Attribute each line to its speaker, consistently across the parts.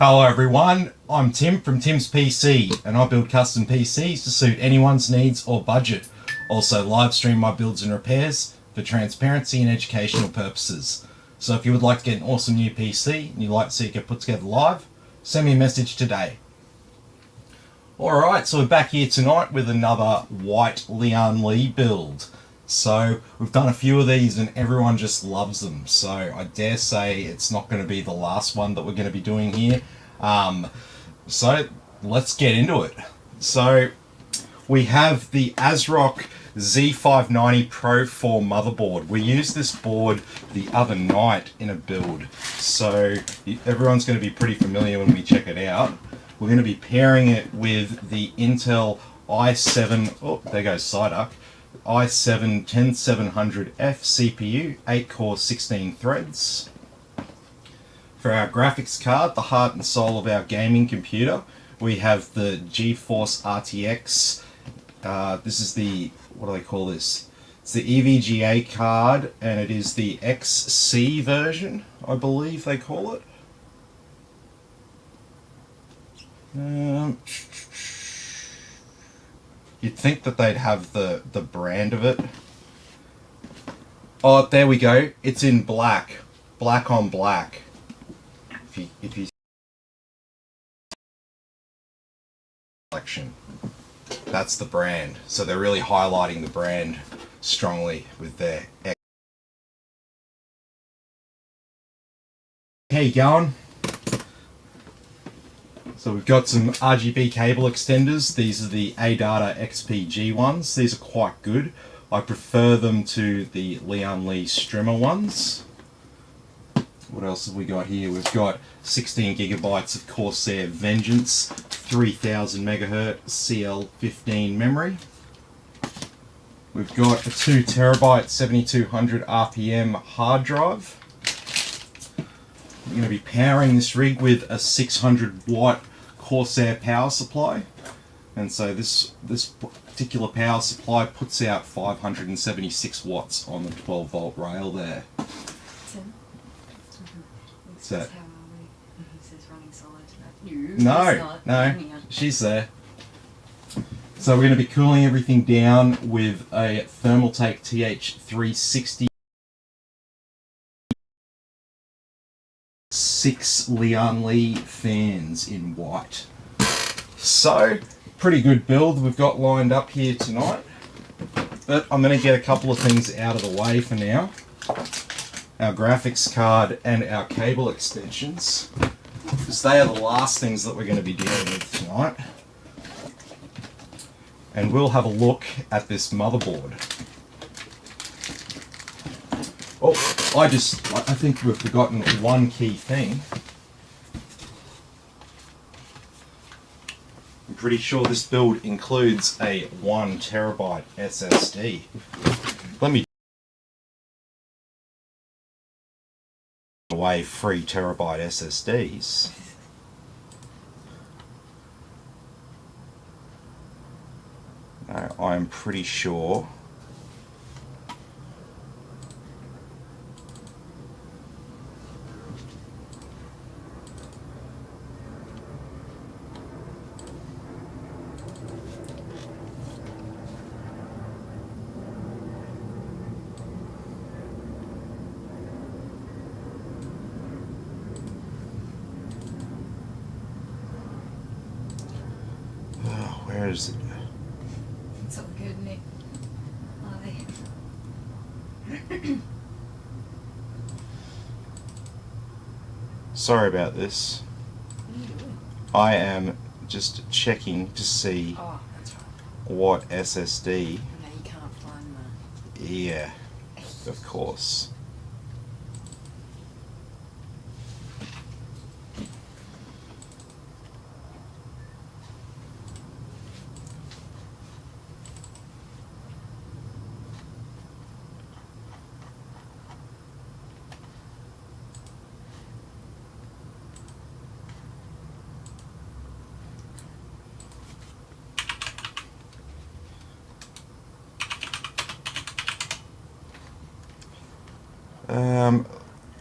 Speaker 1: Hello everyone, I'm Tim from Tim's PC and I build custom PCs to suit anyone's needs or budget. Also live stream my builds and repairs for transparency and educational purposes. So if you would like to get an awesome new PC and you'd like to see it get put together live, send me a message today. Alright, so we're back here tonight with another white Lian Li build. So we've done a few of these and everyone just loves them. So I dare say it's not going to be the last one that we're going to be doing here. So let's get into it. So we have the ASRock Z590 Pro 4 motherboard. We used this board the other night in a build. So everyone's going to be pretty familiar when we check it out. We're going to be pairing it with the Intel i7, oh there goes Psyduck, i7 10700F CPU, 8 core 16 threads. For our graphics card, the heart and soul of our gaming computer, we have the GeForce RTX. This is the, what do they call this? It's the EVGA card and it is the XC version, I believe they call it. You'd think that they'd have the brand of it. Oh, there we go. It's in black. Black on black. If you selection. That's the brand. So they're really highlighting the brand strongly with their X. How you going? So we've got some RGB cable extenders. These are the ADATA XPG ones. These are quite good. I prefer them to the Lian Li Strimmer ones. What else have we got here? We've got 16 gigabytes of Corsair Vengeance, 3000 megahertz CL15 memory. We've got a 2 terabyte 7200 RPM hard drive. We're going to be powering this rig with a 600 watt Corsair power supply, and so this particular power supply puts out 576 watts on the 12 volt rail there.
Speaker 2: Tim?
Speaker 1: What's that?
Speaker 2: How are we? He says running solid.
Speaker 1: No, she's there. So we're going to be cooling everything down with a Thermaltake TH360 6 Lian Li fans in white. So, pretty good build we've got lined up here tonight. But I'm going to get a couple of things out of the way for now. Our graphics card and our cable extensions, because they are the last things that we're going to be dealing with tonight. And we'll have a look at this motherboard. Oh, I think we've forgotten one key thing. I'm pretty sure this build includes a 1 terabyte SSD. Let me away 3 terabyte SSDs. No, I'm pretty sure. Where is it?
Speaker 2: It's all good, Nick. Are they?
Speaker 1: Sorry about this.
Speaker 2: What are you doing?
Speaker 1: I am just checking to see
Speaker 2: Oh, that's right.
Speaker 1: what SSD.
Speaker 2: No, you can't find that.
Speaker 1: Yeah, of course.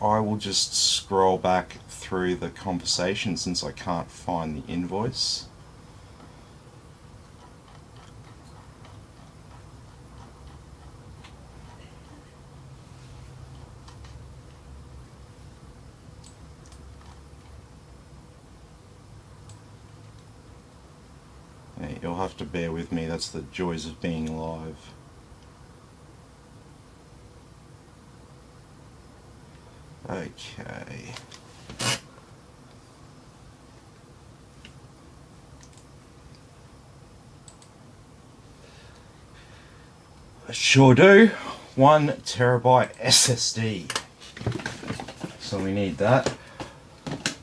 Speaker 1: I will just scroll back through the conversation since I can't find the invoice. Yeah, you'll have to bear with me, that's the joys of being live. Okay. I sure do. 1 terabyte SSD. So we need that.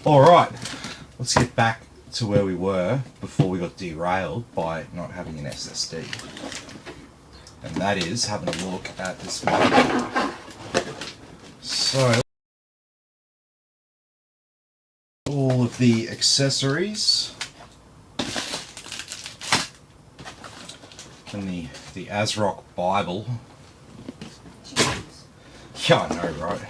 Speaker 1: Alright, let's get back to where we were before we got derailed by not having an SSD. And that is having a look at this motherboard. So, all of the accessories and the ASRock Bible.
Speaker 2: Jeez.
Speaker 1: Yeah, I know, right?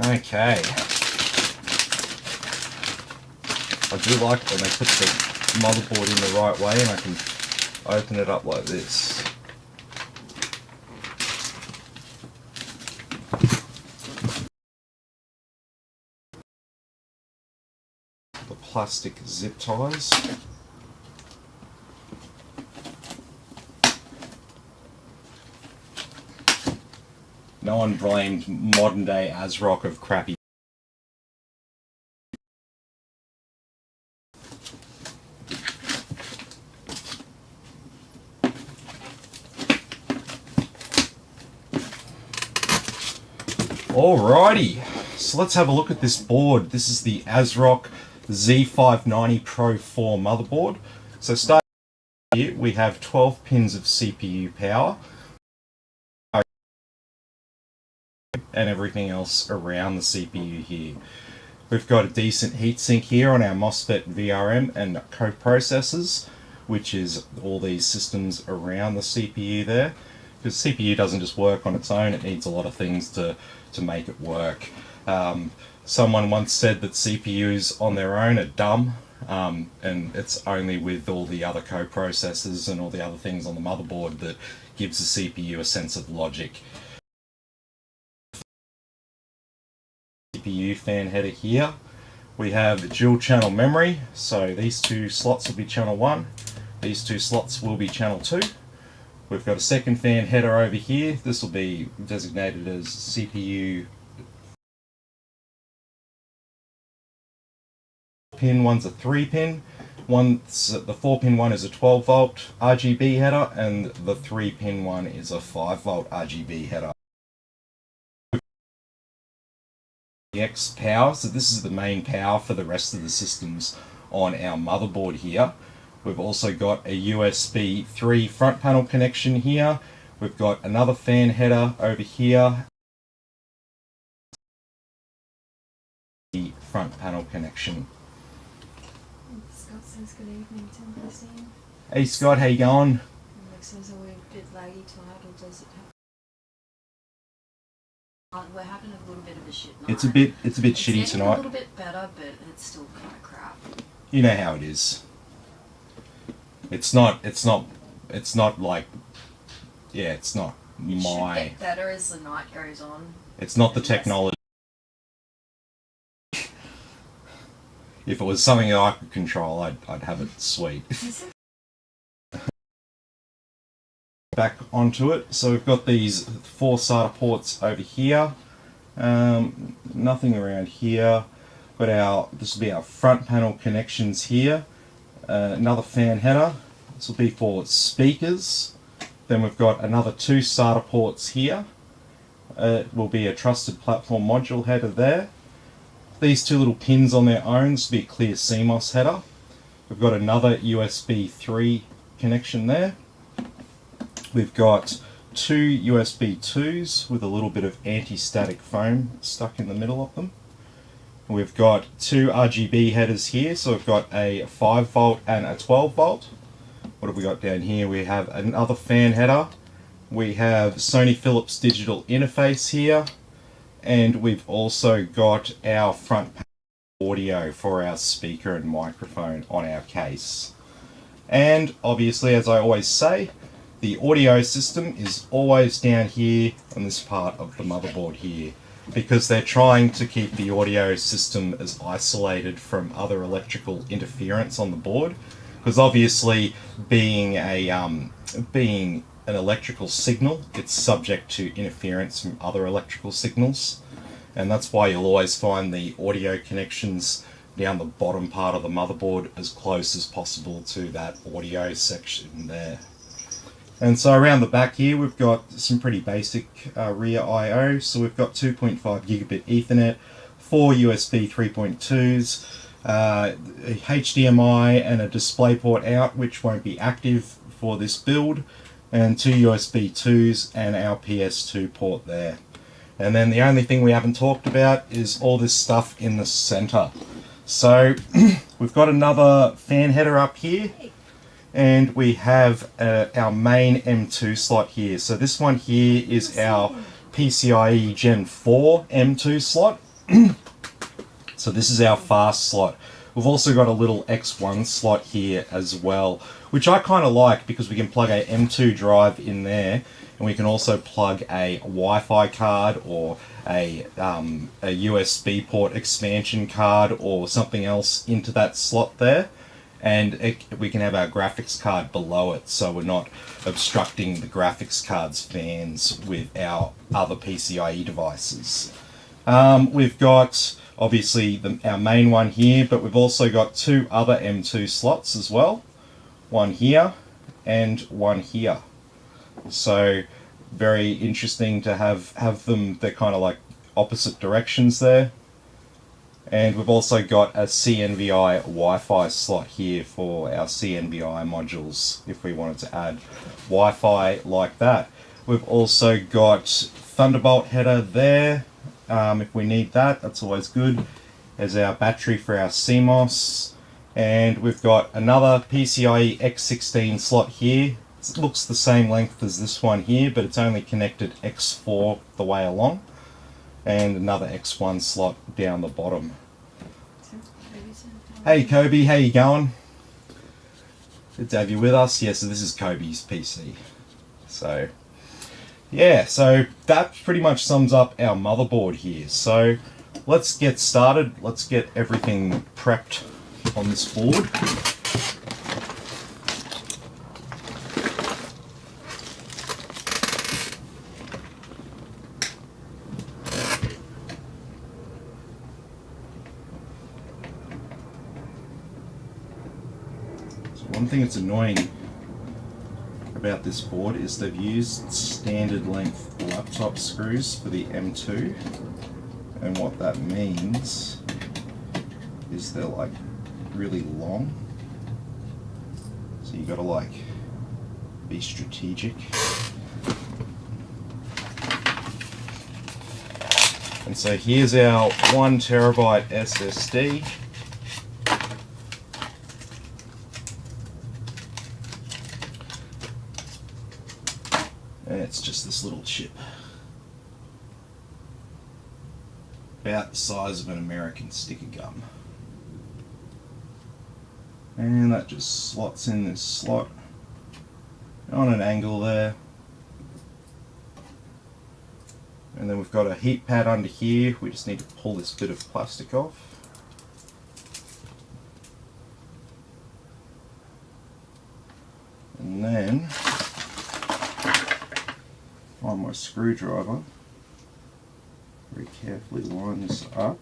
Speaker 1: Okay. I do like when they put the motherboard in the right way and I can open it up like this. The plastic zip ties. No one blamed modern day ASRock of crappy. Alrighty, so let's have a look at this board. This is the ASRock Z590 Pro 4 motherboard. So starting here, we have 12 pins of CPU power and everything else around the CPU here. We've got a decent heatsink here on our MOSFET VRM and coprocessors, which is all these systems around the CPU there. Because CPU doesn't just work on its own, it needs a lot of things to make it work. Someone once said that CPUs on their own are dumb, and it's only with all the other coprocessors and all the other things on the motherboard that gives the CPU a sense of logic. CPU fan header here. We have dual channel memory, so these two slots will be channel 1, these two slots will be channel 2. We've got a second fan header over here. This will be designated as CPU pin. One's a 3-pin. The 4-pin one is a 12-volt RGB header, and the 3-pin one is a 5-volt RGB header. RTX power, so this is the main power for the rest of the systems on our motherboard here. We've also got a USB 3 front panel connection here. We've got another fan header over here. The front panel connection.
Speaker 2: Scott says good evening to Maxine.
Speaker 1: Hey Scott, how you going?
Speaker 2: Alex says, are we a bit laggy tonight, or does it happen? We're having a little bit of a shit night.
Speaker 1: It's a bit
Speaker 2: It's
Speaker 1: shitty
Speaker 2: getting
Speaker 1: tonight.
Speaker 2: a little bit better, but it's still kind of crap.
Speaker 1: You know how it is. It's not like, yeah, it's not
Speaker 2: It should
Speaker 1: my,
Speaker 2: get better as the night goes on.
Speaker 1: it's not the technology. If it was something that I could control, I'd have it sweet. Back onto it. So we've got these 4 SATA ports over here. Nothing around here. This will be our front panel connections here. Another fan header. This will be for speakers. Then we've got another 2 SATA ports here. It will be a trusted platform module header there. These 2 little pins on their own, this will be a clear CMOS header. We've got another USB 3 connection there. We've got two USB 2s with a little bit of anti-static foam stuck in the middle of them. We've got two RGB headers here, so we've got a 5 volt and a 12 volt. What have we got down here? We have another fan header. We have Sony Philips digital interface here, and we've also got our front audio for our speaker and microphone on our case. And obviously, as I always say, the audio system is always down here on this part of the motherboard here, because they're trying to keep the audio system as isolated from other electrical interference on the board, because obviously being an electrical signal, it's subject to interference from other electrical signals, and that's why you'll always find the audio connections down the bottom part of the motherboard as close as possible to that audio section there. And so around the back here we've got some pretty basic rear I/O. So we've got 2.5 gigabit Ethernet, 4 USB 3.2s, HDMI and a DisplayPort out, which won't be active for this build, and 2 USB 2s and our PS2 port there. And then the only thing we haven't talked about is all this stuff in the center. So we've got another fan header up here, and we have our main M2 slot here. So this one here is our PCIe Gen 4 M2 slot. So this is our fast slot. We've also got a little X1 slot here as well, which I kind of like because we can plug a M2 drive in there, and we can also plug a Wi-Fi card or a USB port expansion card or something else into that slot there. And we can have our graphics card below it, so we're not obstructing the graphics card's fans with our other PCIe devices. We've got obviously our main one here, but we've also got two other M2 slots as well. One here and one here. So very interesting to have them, they're kind of like opposite directions there. And we've also got a CNVI Wi-Fi slot here for our CNVI modules if we wanted to add Wi-Fi like that. We've also got Thunderbolt header there if we need that, that's always good. There's our battery for our CMOS, and we've got another PCIe X16 slot here. It looks the same length as this one here, but it's only connected X4 the way along, and another X1 slot down the bottom. Hey Kobe, how you going? Good to have you with us. Yeah, so this is Kobe's PC. So yeah, so that pretty much sums up our motherboard here. So let's get started. Let's get everything prepped on this board. One thing that's annoying about this board is they've used standard length laptop screws for the M2, and what that means is they're like really long, so you gotta like be strategic. And so here's our 1 terabyte SSD. And it's just this little chip, about the size of an American sticker gum. And that just slots in this slot on an angle there. And then we've got a heat pad under here. We just need to pull this bit of plastic off. And then on my screwdriver, very carefully line this up.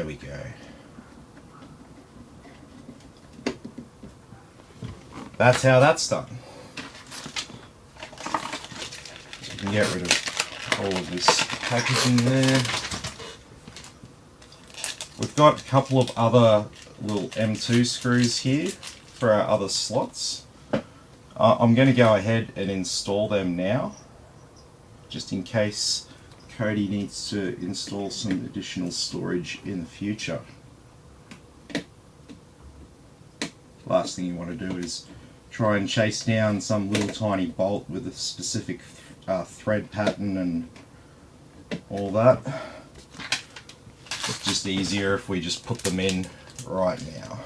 Speaker 1: we go. That's how that's done. So you can get rid of all of this packaging there. We've got a couple of other little M2 screws here for our other slots. I'm going to go ahead and install them now, just in case Cody needs to install some additional storage in the future. Last thing you want to do is try and chase down some little tiny bolt with a specific thread pattern and all that. It's just easier if we just put them in right now.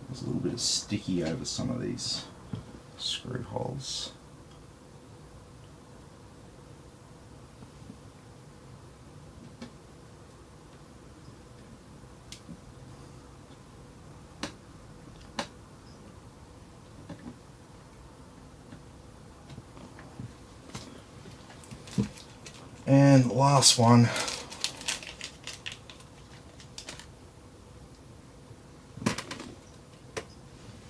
Speaker 1: There's a little bit of sticky over some of these screw holes. And the last one.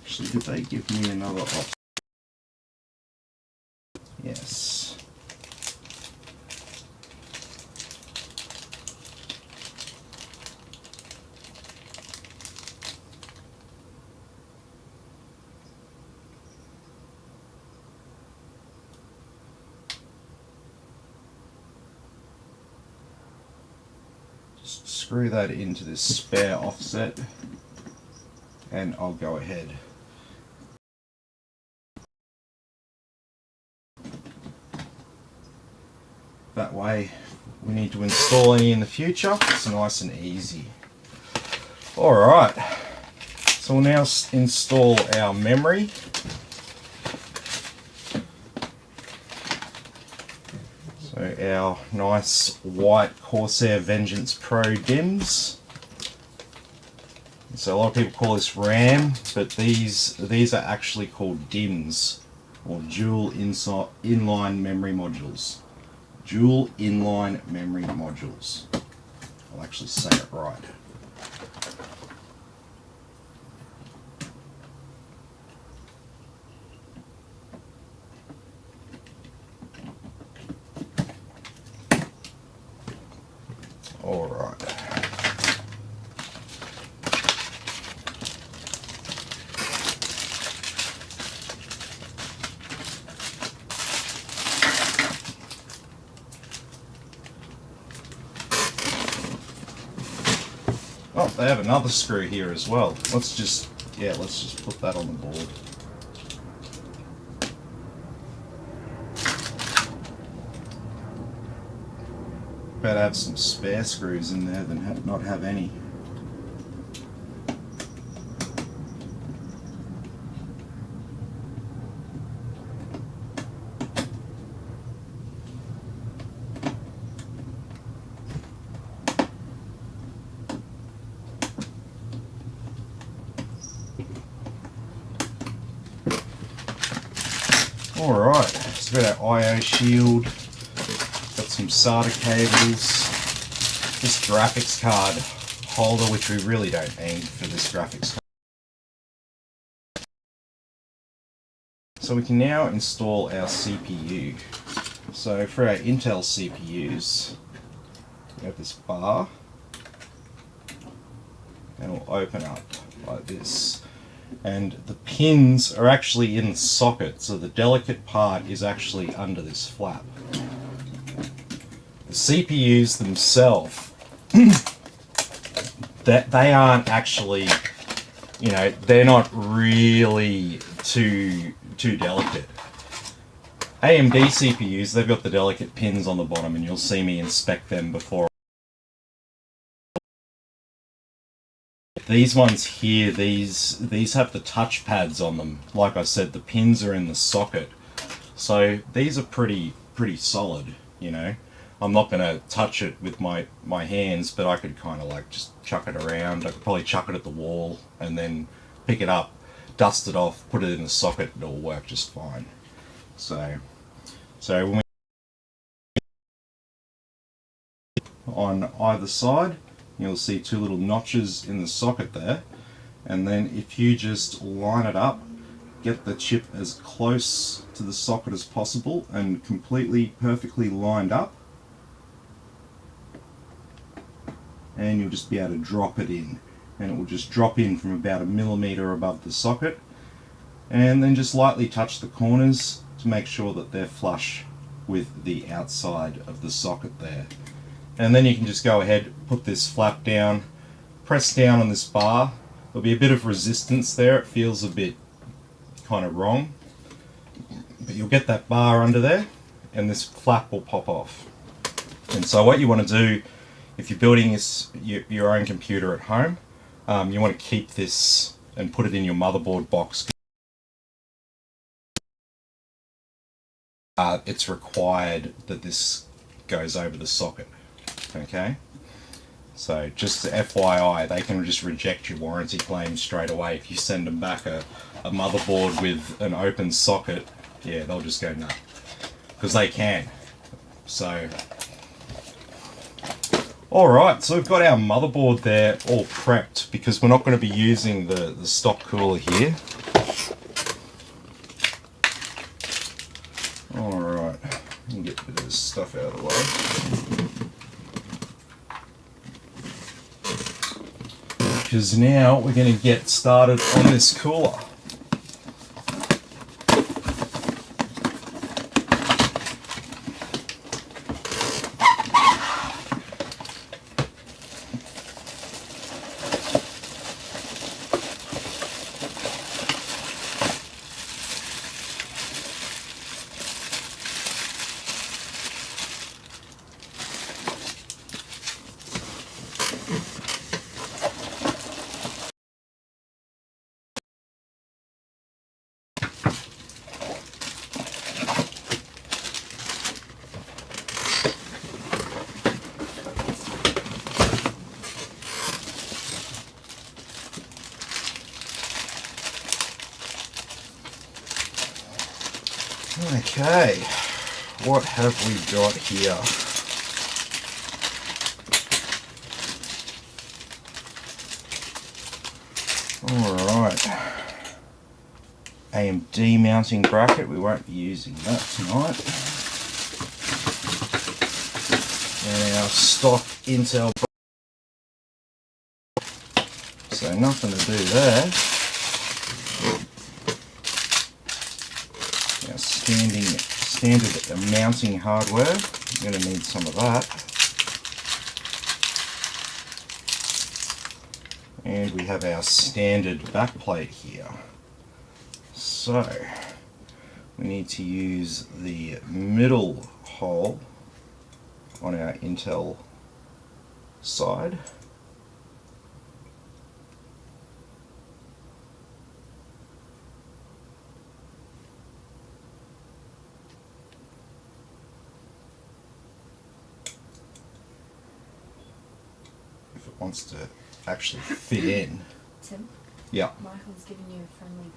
Speaker 1: Actually, did they give me another option? Yes. Just screw that into this spare offset and I'll go ahead. That way, we need to install any in the future, it's nice and easy. Alright, so we'll now install our memory. So our nice white Corsair Vengeance Pro DIMMs. So a lot of people call this RAM, but these are actually called DIMMs, or dual inline memory modules. Dual inline memory modules. I'll actually say it right. All right. Oh, they have another screw here as well. Let's just put that on the board. Better have some spare screws in there than not have any. Alright, so we've got our I/O shield, got some SATA cables, this graphics card holder, which we really don't need for this graphics card. So we can now install our CPU. So for our Intel CPUs, we have this bar, and it'll open up like this. And the pins are actually in the socket, so the delicate part is actually under this flap. The CPUs themselves, that they aren't actually, you know, they're not really too delicate. AMD CPUs, they've got the delicate pins on the bottom, and you'll see me inspect them before. These ones here, these have the touch pads on them. Like I said, the pins are in the socket. So these are pretty solid, you know. I'm not going to touch it with my hands, but I could kind of like just chuck it around. I could probably chuck it at the wall and then pick it up, dust it off, put it in the socket, and it'll work just fine. So when we on either side, you'll see two little notches in the socket there, and then if you just line it up, get the chip as close to the socket as possible and completely perfectly lined up, and you'll just be able to drop it in, and it will just drop in from about 1 millimeter above the socket, and then just lightly touch the corners to make sure that they're flush with the outside of the socket there. And then you can just go ahead, put this flap down, press down on this bar. There'll be a bit of resistance there, it feels a bit kind of wrong, but you'll get that bar under there and this flap will pop off. And so what you want to do if you're building your own computer at home, you want to keep this and put it in your motherboard box. It's required that this goes over the socket. Okay, so just FYI, they can just reject your warranty claim straight away if you send them back a motherboard with an open socket. Yeah, they'll just go no, because they can. So alright, so we've got our motherboard there all prepped because we're not going to be using the stock cooler here. Alright, let me get a bit of this stuff out of the way. Because now we're going to get started on this cooler. Okay, what have we got here? Alright, AMD mounting bracket, we won't be using that tonight. And our stock Intel, so nothing to do there. Standard mounting hardware, I'm going to need some of that. And we have our standard backplate here. So we need to use the middle hole on our Intel side. Wants to actually fit in.
Speaker 2: Tim?
Speaker 1: Yeah.
Speaker 2: Michael's giving you a friendly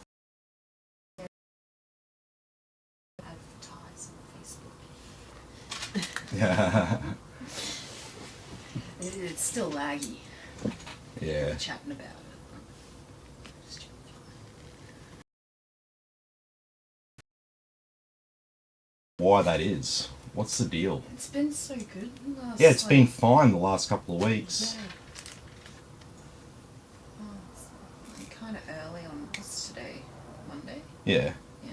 Speaker 2: advertise on Facebook.
Speaker 1: Yeah.
Speaker 2: It's still laggy.
Speaker 1: Yeah.
Speaker 2: We're chatting about it.
Speaker 1: Why that is? What's the deal?
Speaker 2: It's been so good.
Speaker 1: Yeah, it's been fine the last couple of weeks.
Speaker 2: Yeah. Kind of early on. What's today? Monday?
Speaker 1: Yeah.
Speaker 2: Yeah.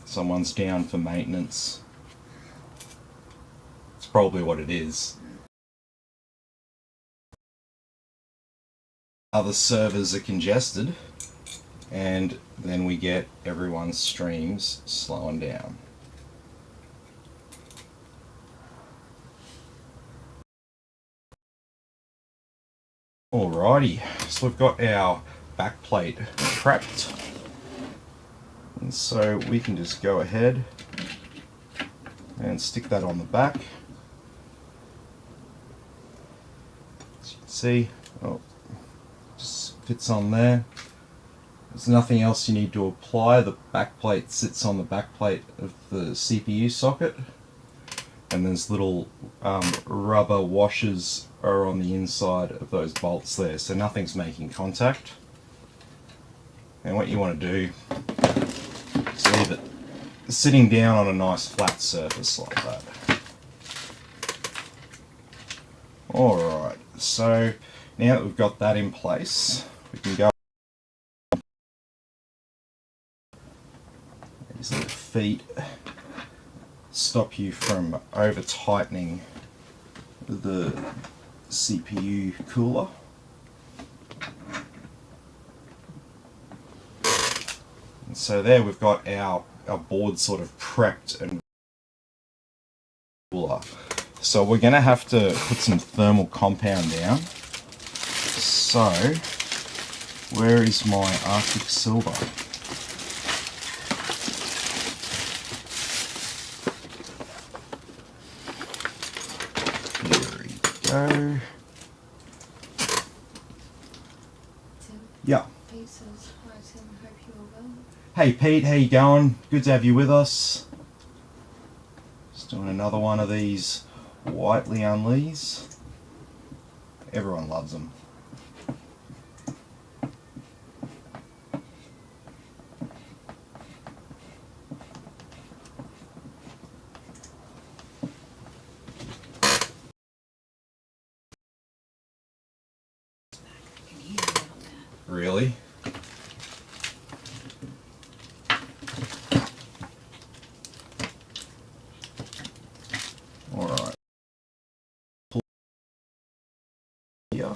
Speaker 1: Someone's down for maintenance. It's probably what it is. Other servers are congested, and then we get everyone's streams slowing down. Alrighty, so we've got our backplate prepped, and so we can just go ahead and stick that on the back. As you can see, just fits on there. There's nothing else you need to apply. The backplate sits on the backplate of the CPU socket, and there's little rubber washers are on the inside of those bolts there, so nothing's making contact. And what you want to do is leave it sitting down on a nice flat surface like that. Alright, so now that we've got that in place, we can go. These little feet stop you from over tightening the CPU cooler. And so there we've got our board sort of prepped and cooler. So we're going to have to put some thermal compound down. So where is my Arctic Silver? Go. Yeah. Hey Pete, how you going? Good to have you with us. Just doing another one of these white Lian Li's. Everyone loves them. Really? Alright. Here.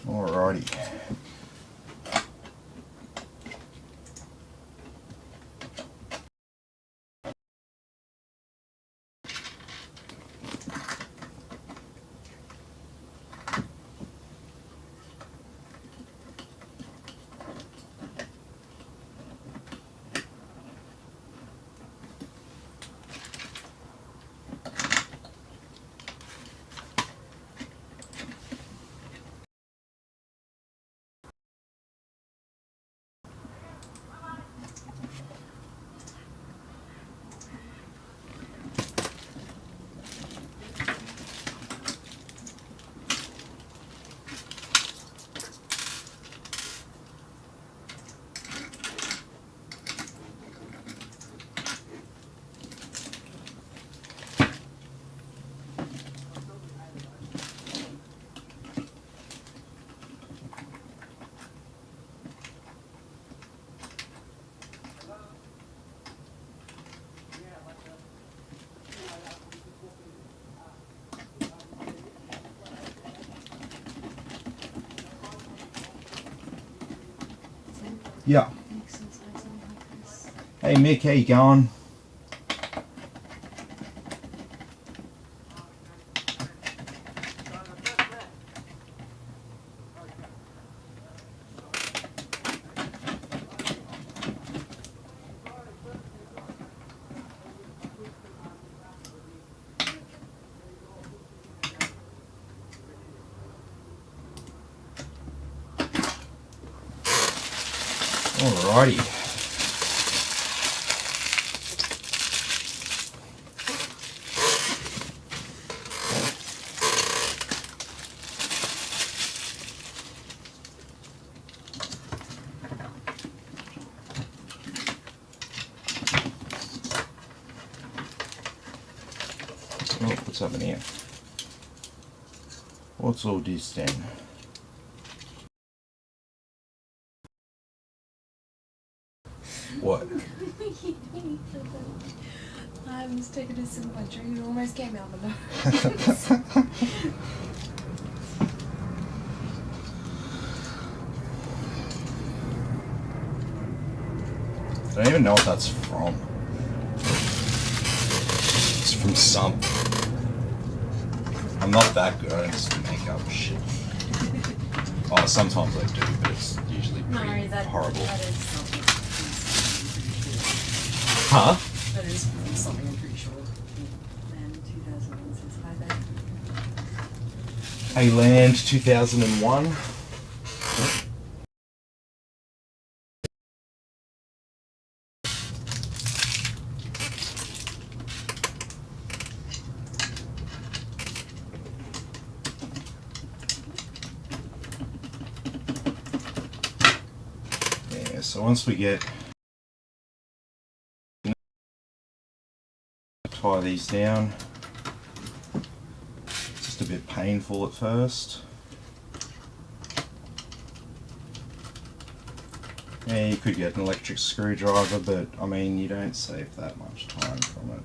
Speaker 1: Alrighty. Yeah. Hey Mick, how you going? Alrighty. Oh, what's happening here? What's all this then? What?
Speaker 2: I was taking a sip of my drink and almost came out the nose.
Speaker 1: I don't even know what that's from. It's from something. I'm not that good, I just make up shit. Oh, sometimes I do, but it's usually pretty
Speaker 2: No, that
Speaker 1: horrible.
Speaker 2: That is something.
Speaker 1: Huh?
Speaker 2: That is something I'm pretty sure. And 2001 says hi there.
Speaker 1: Hey Land 2001. Yeah, so once we get tie these down, it's just a bit painful at first. Yeah, you could get an electric screwdriver, but I mean, you don't save that much time from it.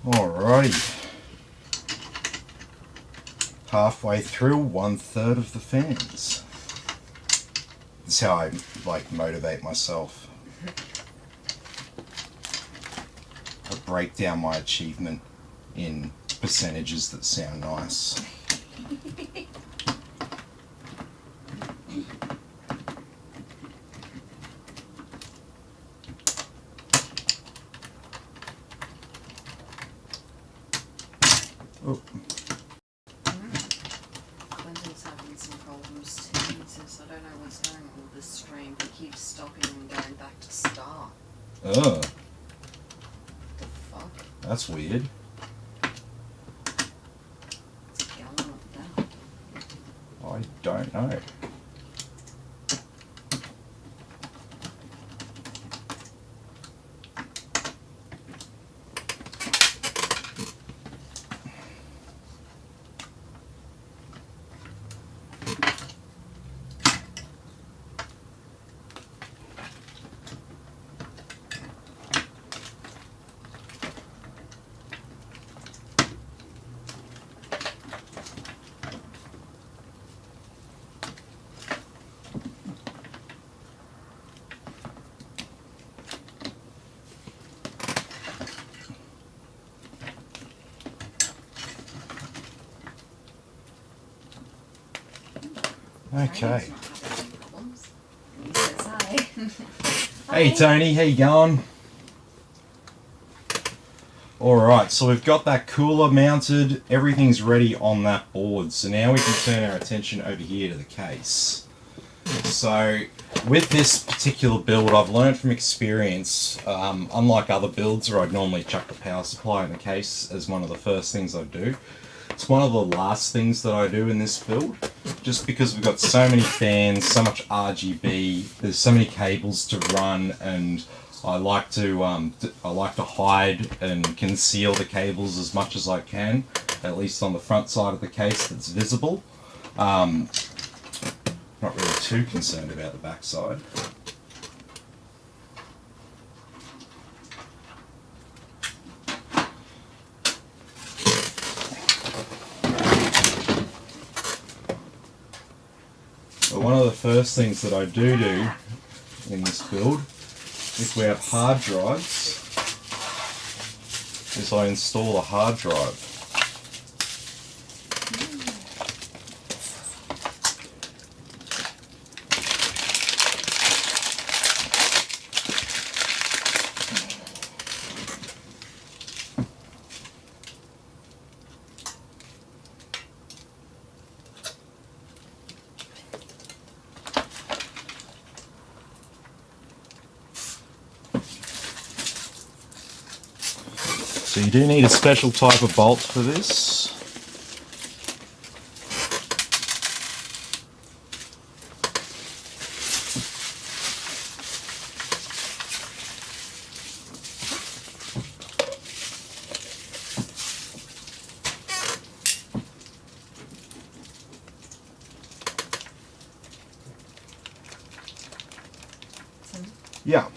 Speaker 1: Alrighty. Halfway through, 1/3 of the fans. That's how I like motivate myself. I break down my achievement in percentages that sound nice. Oh.
Speaker 2: Clinton's having some problems too. He says, I don't know what's going on with this stream. He keeps stopping and going back to start.
Speaker 1: Oh,
Speaker 2: The fuck?
Speaker 1: that's weird.
Speaker 2: What's going on with that?
Speaker 1: I don't know. Okay.
Speaker 2: Tony's not having any problems. He says hi.
Speaker 1: Hey Tony, how you going? Alright, so we've got that cooler mounted, everything's ready on that board. So now we can turn our attention over here to the case. So with this particular build, I've learned from experience, unlike other builds where I'd normally chuck the power supply in the case as one of the first things I do, it's one of the last things that I do in this build, just because we've got so many fans, so much RGB, there's so many cables to run, and I like to hide and conceal the cables as much as I can, at least on the front side of the case that's visible. Not really too concerned about the back side. But one of the first things that I do in this build, if we have hard drives, is I install a hard drive. So you do need a special type of bolt for this.
Speaker 2: Tim,
Speaker 1: Yeah.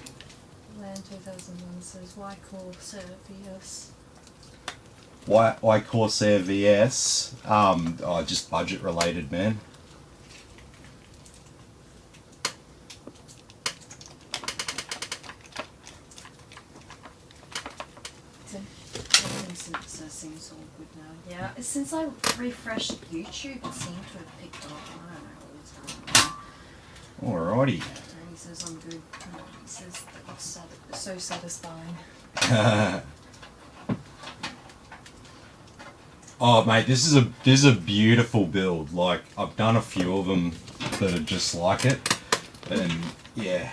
Speaker 2: Land 2001 says, Why Corsair VS?
Speaker 1: Why Corsair VS? Just budget related, man.
Speaker 2: Seems all good now. Yeah, since I refreshed YouTube, it seemed to have picked up. I don't know what it's going on.
Speaker 1: Alrighty.
Speaker 2: Tony says I'm good. He says that was so satisfying.
Speaker 1: Oh mate, this is a beautiful build. Like, I've done a few of them that are just like it, and yeah.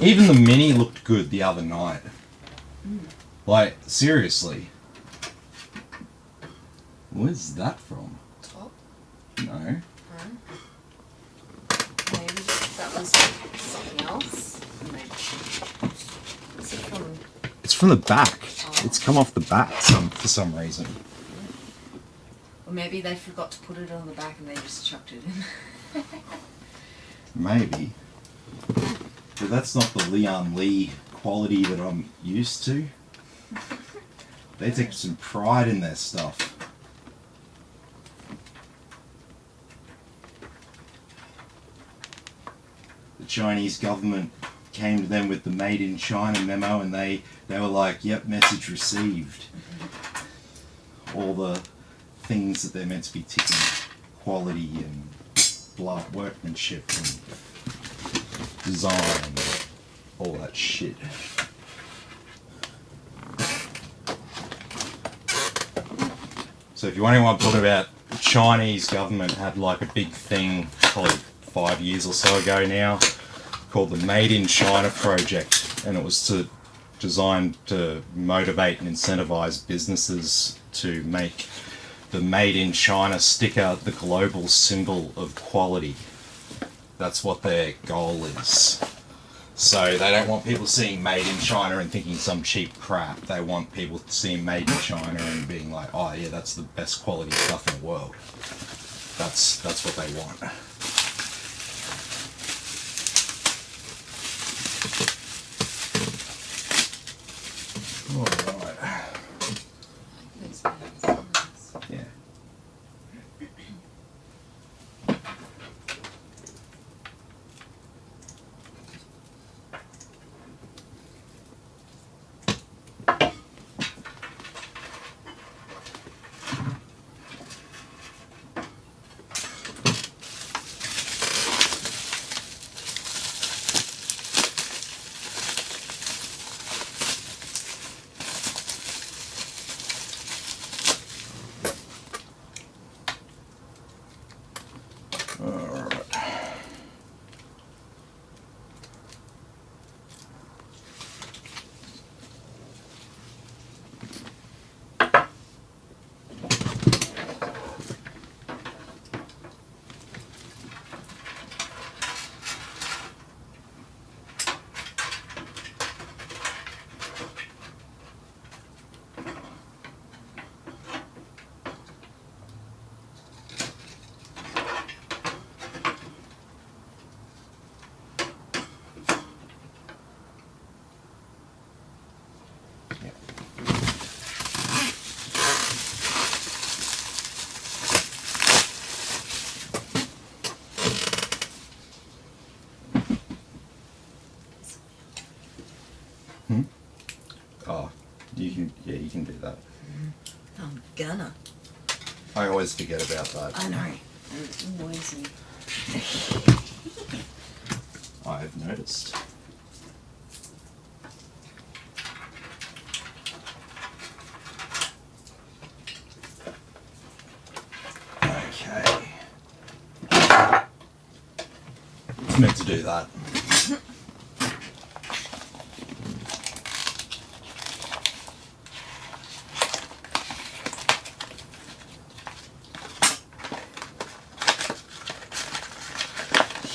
Speaker 1: Even the Mini looked good the other night. Like, seriously. Where's that from?
Speaker 2: Top?
Speaker 1: No.
Speaker 2: Maybe that was something else. Maybe. Is it from?
Speaker 1: It's from the back.
Speaker 2: Oh.
Speaker 1: It's come off the back for some reason.
Speaker 2: Or maybe they forgot to put it on the back and they just chucked it in.
Speaker 1: Maybe. But that's not the Lian Li quality that I'm used to. They take some pride in their stuff. The Chinese government came to them with the Made in China memo, and they were like, yep, message received. All the things that they're meant to be ticking, quality and blood workmanship and design and all that shit. So if you're wondering what I'm talking about, the Chinese government had like a big thing probably 5 years or so ago now called the Made in China project, and it was designed to motivate and incentivize businesses to make the Made in China sticker the global symbol of quality. That's what their goal is. So they don't want people seeing Made in China and thinking some cheap crap. They want people seeing Made in China and being like, oh yeah, that's the best quality stuff in the world. That's what they want. Alright. Yeah. Oh, you can do that.
Speaker 2: I'm gonna.
Speaker 1: I always forget about that.
Speaker 2: I know. Always.
Speaker 1: I've noticed. Okay. It's meant to do that.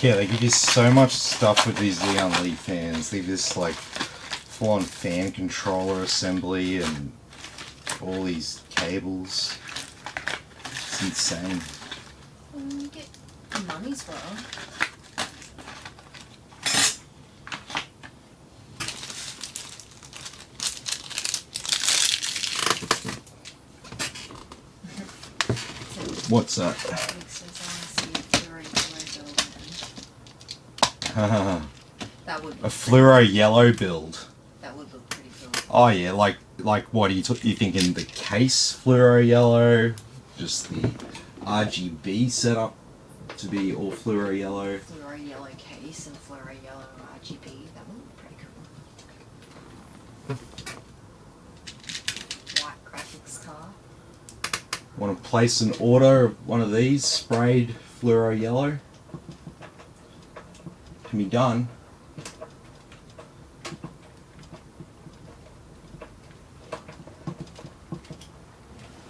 Speaker 1: Yeah, they give you so much stuff with these Lian Li fans. They give this like full-on fan controller assembly and all these cables. It's insane.
Speaker 2: You get money's worth.
Speaker 1: What's that?
Speaker 2: It says I see a fluoro yellow build. That would
Speaker 1: A
Speaker 2: look
Speaker 1: fluoro yellow build.
Speaker 2: That would look pretty cool.
Speaker 1: Oh yeah, like what are you thinking? The case fluoro yellow, just the RGB setup to be all fluoro yellow.
Speaker 2: Fluoro yellow case and fluoro yellow RGB. That would look pretty cool. White graphics car.
Speaker 1: Want to place an order of one of these sprayed fluoro yellow? Can be done.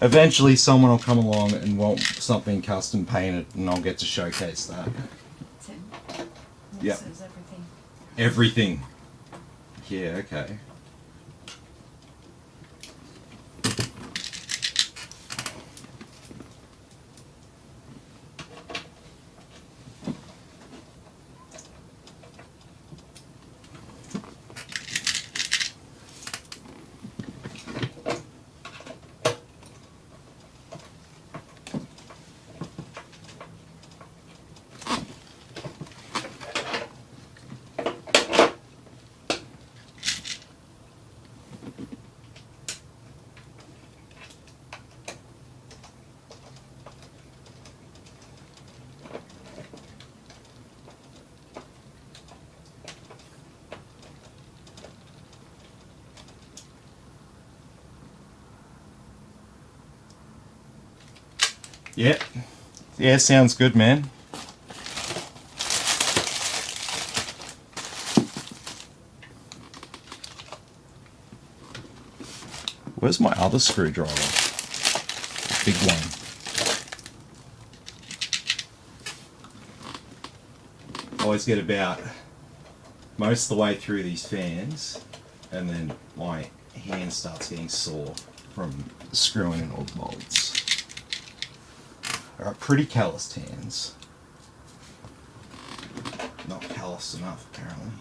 Speaker 1: Eventually someone will come along and want something custom painted and I'll get to showcase that.
Speaker 2: That's it.
Speaker 1: Yep.
Speaker 2: Says everything.
Speaker 1: Everything. Yeah, okay. Yeah. Yeah, sounds good, man. Where's my other screwdriver? The big one. Always get about most of the way through these fans, and then my hand starts getting sore from screwing in all the bolts. Alright, pretty calloused hands. Not calloused enough, apparently.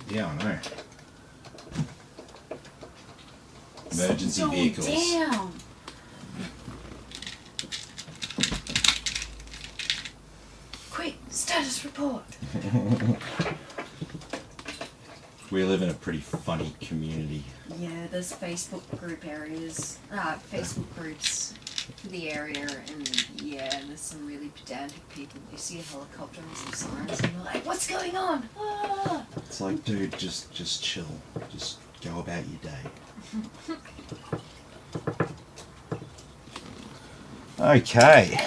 Speaker 1: Yeah, I know. Emergency vehicles.
Speaker 2: Damn. Quick, status report.
Speaker 1: We live in a pretty funny community.
Speaker 2: Yeah, there's Facebook group areas, Facebook groups for the area, and yeah, there's some really pedantic people. You see a helicopter and some sirens, and they're like, "What's going on?" Ah!
Speaker 1: It's like, dude, just chill. Just go about your day. Okay.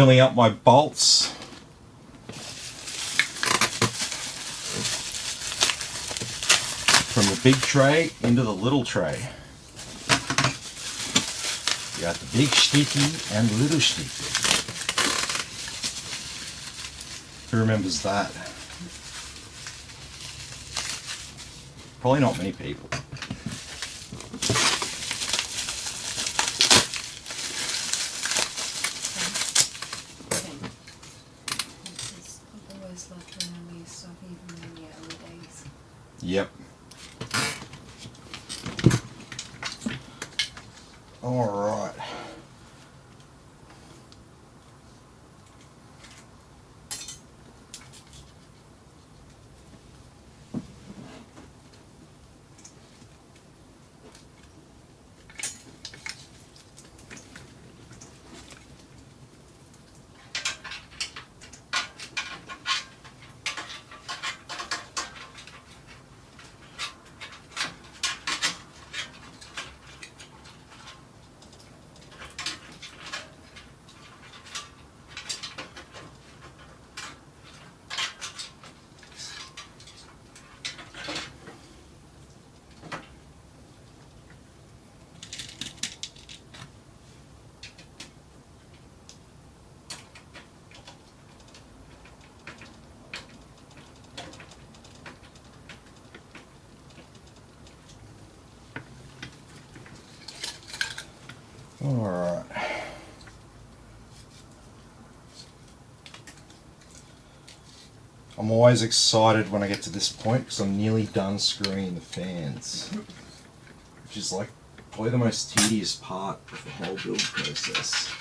Speaker 1: filling up my bolts. From the big tray into the little tray. You got the big sticky and the little sticky. Who remembers that? Probably not many people.
Speaker 2: I've always loved to remember your stuff even in the early days.
Speaker 1: Yep. All right. All right. I'm always excited when I get to this point because I'm nearly done screwing the fans, which is like probably the most tedious part of the whole build process.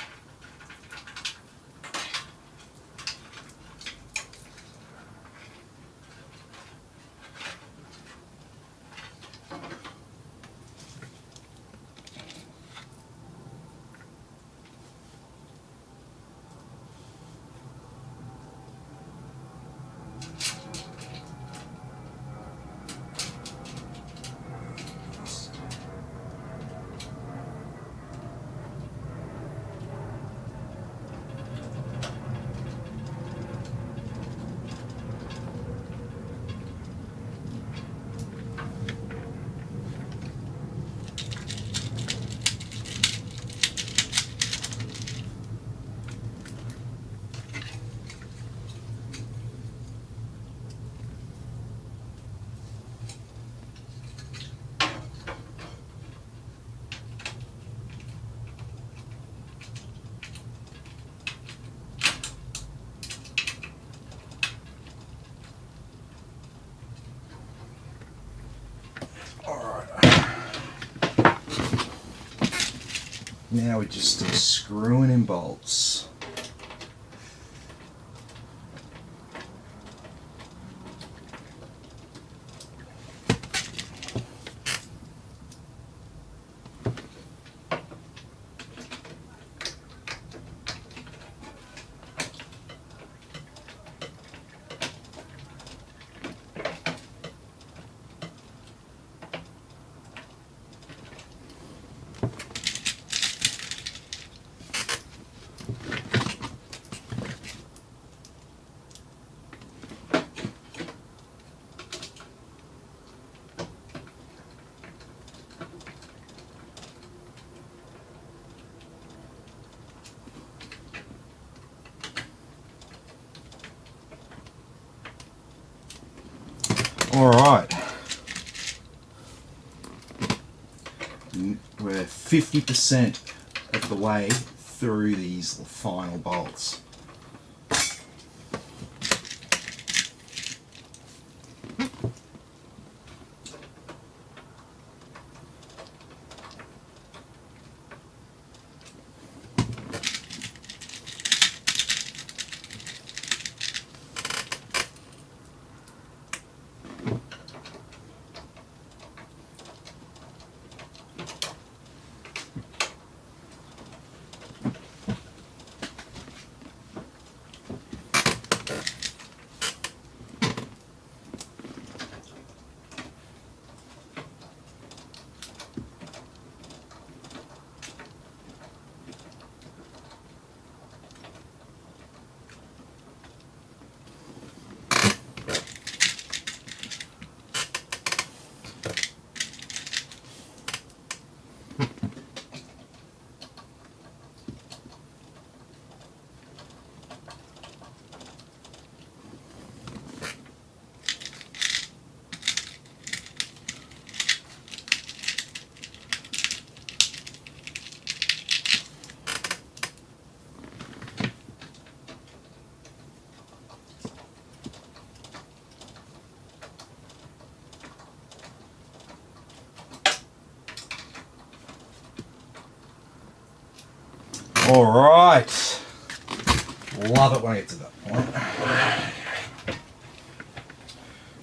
Speaker 1: Now we're just screwing in bolts. All right, we're 50% of the way through these final bolts. Alright. Love it when I get to that point.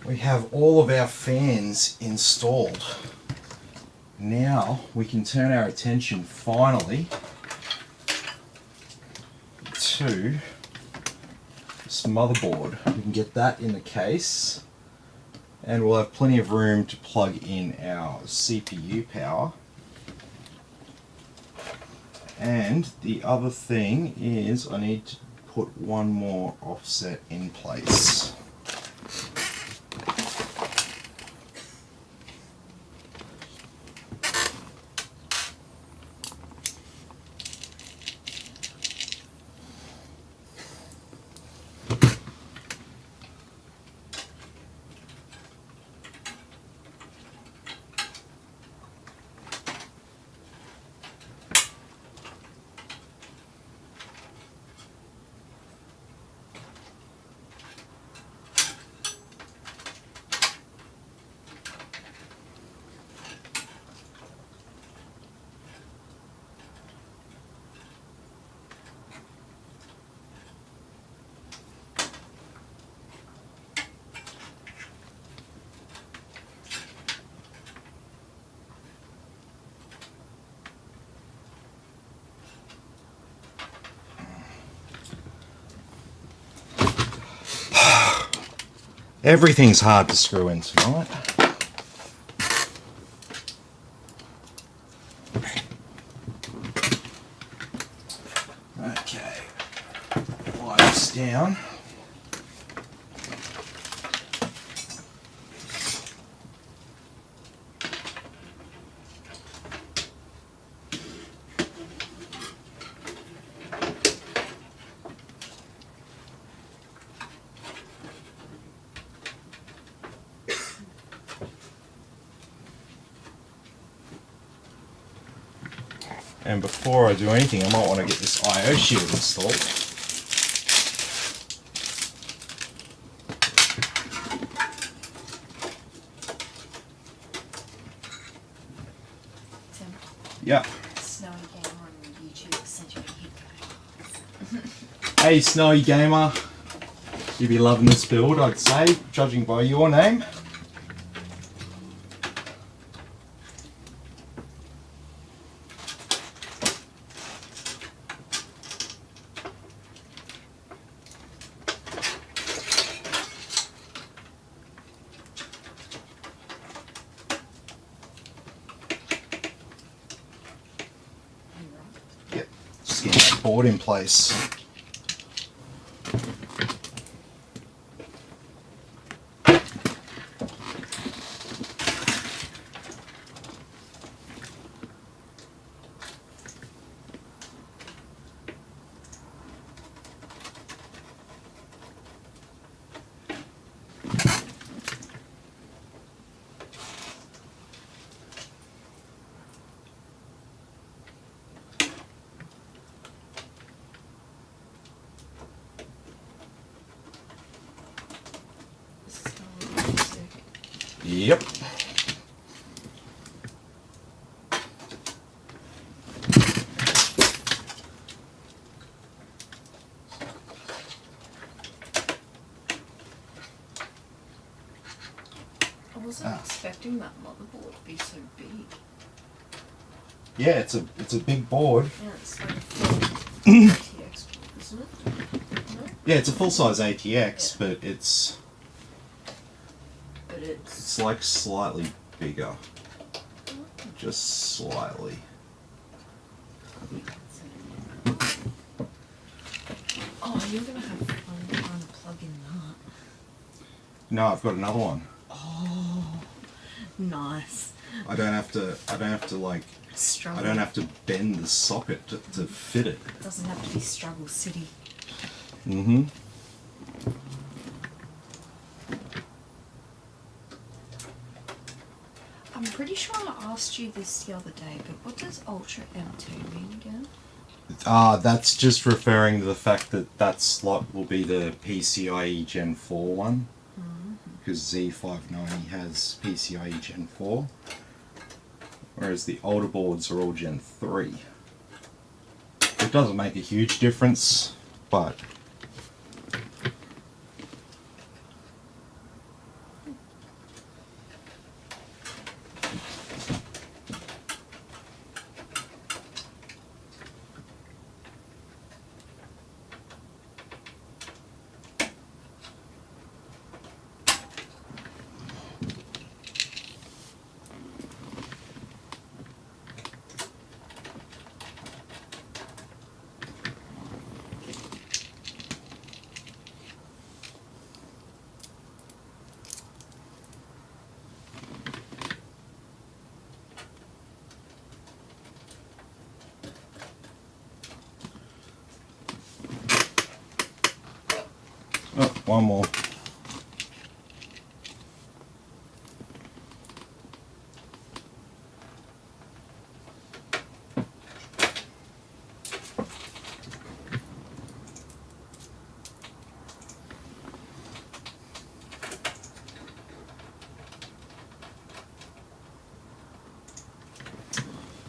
Speaker 1: We have all of our fans installed. Now we can turn our attention finally to this motherboard. We can get that in the case, and we'll have plenty of room to plug in our CPU power. And the other thing is I need to put one more offset in place. Everything's hard to screw in tonight. Okay, lie this down. And before I do anything, I might want to get this I/O shield installed.
Speaker 2: Tim,
Speaker 1: Yeah.
Speaker 2: Snowy Gamer on YouTube sent you a hit.
Speaker 1: Hey, Snowy Gamer. You'd be loving this build, I'd say, judging by your name. Yep, just get that board in place.
Speaker 2: This is gonna look sick.
Speaker 1: Yep.
Speaker 2: I wasn't expecting that motherboard to be so big.
Speaker 1: Yeah, it's a big board.
Speaker 2: Yeah, it's like a full RTX board, isn't it? No?
Speaker 1: Yeah, it's a full-size ATX,
Speaker 2: Yeah.
Speaker 1: but it's like slightly bigger. Just slightly.
Speaker 2: Oh, you're gonna have fun trying to plug in that.
Speaker 1: No, I've got another one.
Speaker 2: Oh, nice.
Speaker 1: I don't have to like
Speaker 2: Struggle.
Speaker 1: I don't have to bend the socket to fit it.
Speaker 2: It doesn't have to be Struggle City.
Speaker 1: Mm-hmm.
Speaker 2: I'm pretty sure I asked you this the other day, but what does Ultra M2 mean again?
Speaker 1: That's just referring to the fact that that slot will be the PCIe Gen 4 one. Because Z590 has PCIe Gen 4. Whereas the older boards are all Gen 3. It doesn't make a huge difference, but oh, one more.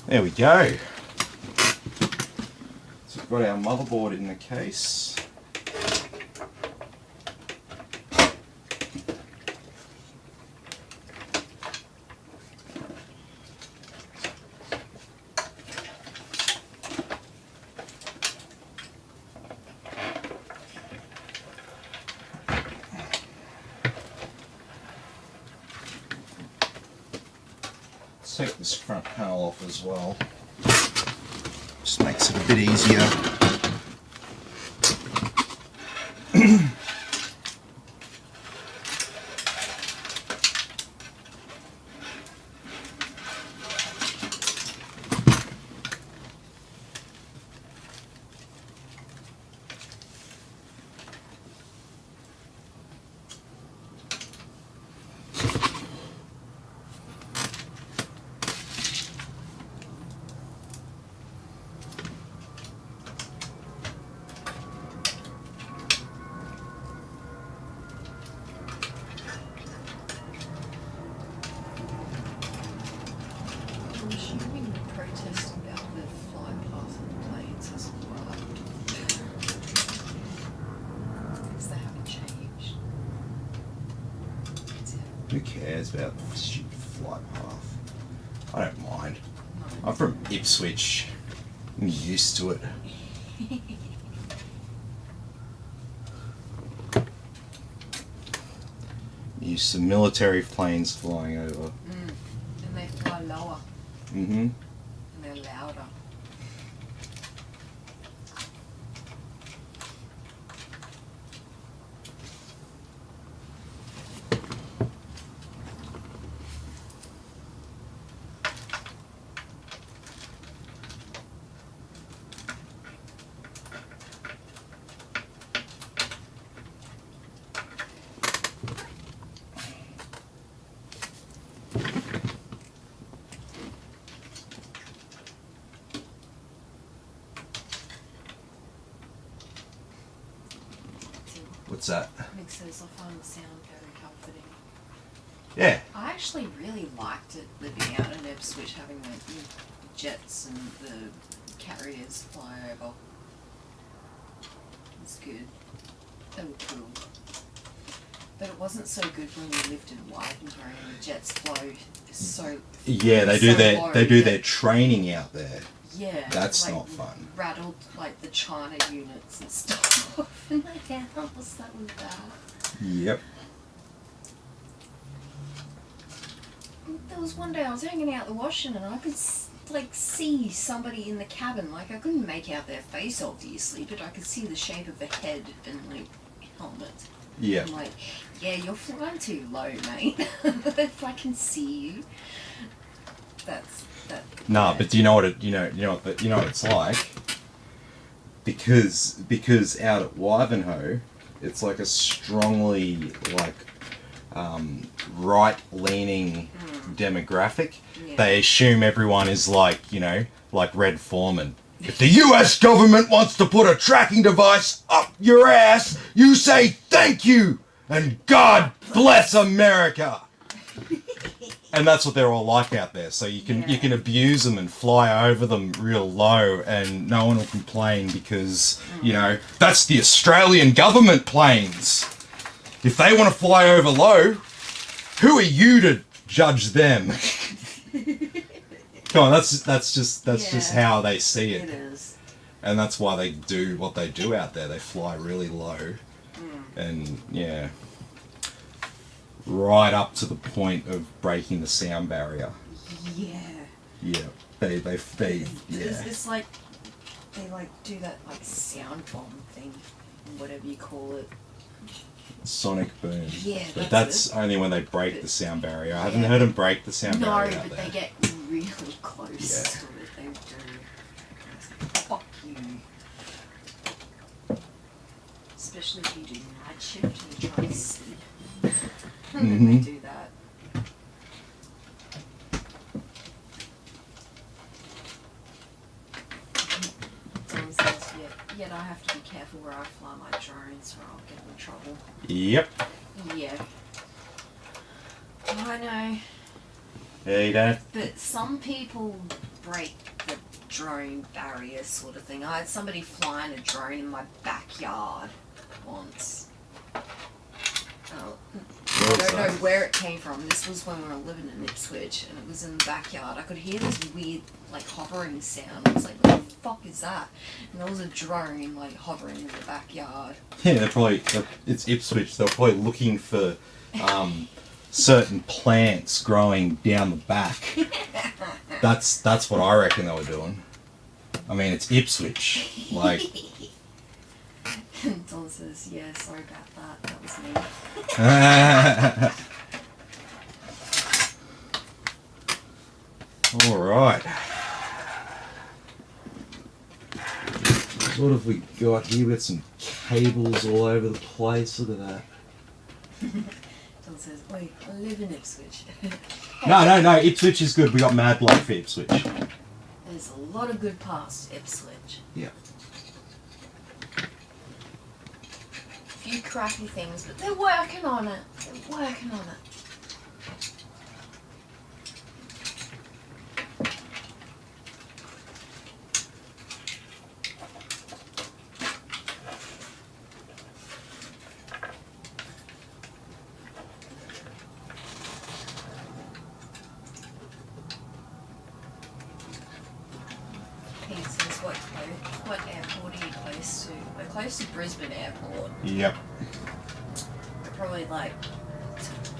Speaker 1: There we go. So we've got our motherboard in the case. Take this front panel off as well. Just makes it a bit easier.
Speaker 2: I'm assuming the protest about the fly path of the planes has arrived. Because they haven't changed.
Speaker 1: Who cares about the stupid flight path? I don't mind. I'm from Ipswich. I'm used to it. Used to military planes flying over.
Speaker 2: And they fly lower.
Speaker 1: Mm-hmm.
Speaker 2: And they're louder.
Speaker 1: What's that?
Speaker 2: Mixers, I find the sound very comforting.
Speaker 1: Yeah.
Speaker 2: I actually really liked it living out in Ipswich, having the jets and the carriers fly over. It's good. They were cool. But it wasn't so good when we lived in Widenbury and the jets flew so
Speaker 1: Yeah, they do their training out there.
Speaker 2: yeah.
Speaker 1: That's
Speaker 2: like,
Speaker 1: not fun.
Speaker 2: Rattled like the China units and stuff in my house. That was bad.
Speaker 1: Yep.
Speaker 2: There was one day I was hanging out the washing and I could like see somebody in the cabin. Like I couldn't make out their face obviously, but I could see the shape of the head and like helmet.
Speaker 1: Yeah.
Speaker 2: I'm like, yeah, you're flying too low, mate. If I can see you, that's that.
Speaker 1: Nah,
Speaker 2: yeah.
Speaker 1: but do you know what what it's like? Because out at Wivenhoe, it's like a strongly like right-leaning demographic.
Speaker 2: Yeah.
Speaker 1: They assume everyone is like like Red Foreman. If the US government wants to put a tracking device up your ass, you say thank you and God bless America. And that's what they're all like out there. So you can abuse them and fly over them real low, and no one will complain because you know that's the Australian government planes. If they want to fly over low, who are you to judge them? Come on, that's just how they see it.
Speaker 2: It is.
Speaker 1: And that's why they do what they do out there. They fly really low, and yeah. Right up to the point of breaking the sound barrier.
Speaker 2: Yeah.
Speaker 1: Yeah, they yeah.
Speaker 2: It's like they like do that like sound bomb thing, whatever you call it.
Speaker 1: Sonic boom.
Speaker 2: Yeah,
Speaker 1: but that's only when they break the sound barrier. I haven't
Speaker 2: Yeah.
Speaker 1: heard them break the sound barrier.
Speaker 2: No,
Speaker 1: out
Speaker 2: but
Speaker 1: there.
Speaker 2: they get really close
Speaker 1: Yeah.
Speaker 2: to it. They do. Fuck you. Especially if you do night shift and you try to sleep. And then they do that. Someone says, yet I have to be careful where I fly my drones or I'll get in trouble.
Speaker 1: Yep.
Speaker 2: Yeah. I know.
Speaker 1: Yeah, you don't.
Speaker 2: But some people break the drone barrier sort of thing. I had somebody flying a drone in my backyard once. Oh, I don't know where it came from. This was when we were living in Ipswich and it was in the backyard. I could hear this weird like hovering sound. I was like, what the fuck is that? And there was a drone like hovering in the backyard.
Speaker 1: Yeah, it's Ipswich. They're probably looking for certain plants growing down the back. That's what I reckon they were doing. I mean, it's Ipswich. Like,
Speaker 2: Don says, yeah, sorry about that. That was me.
Speaker 1: all right. What have we got here? We've got some cables all over the place. Look at that.
Speaker 2: Don says, wait, I live in Ipswich.
Speaker 1: No. Ipswich is good. We got mad love for Ipswich.
Speaker 2: There's a lot of good parts to Ipswich.
Speaker 1: Yeah.
Speaker 2: A few crappy things, but they're working on it. They're working on it. Pete says, what airport are you close to? We're close to Brisbane Airport.
Speaker 1: Yep.
Speaker 2: We're probably like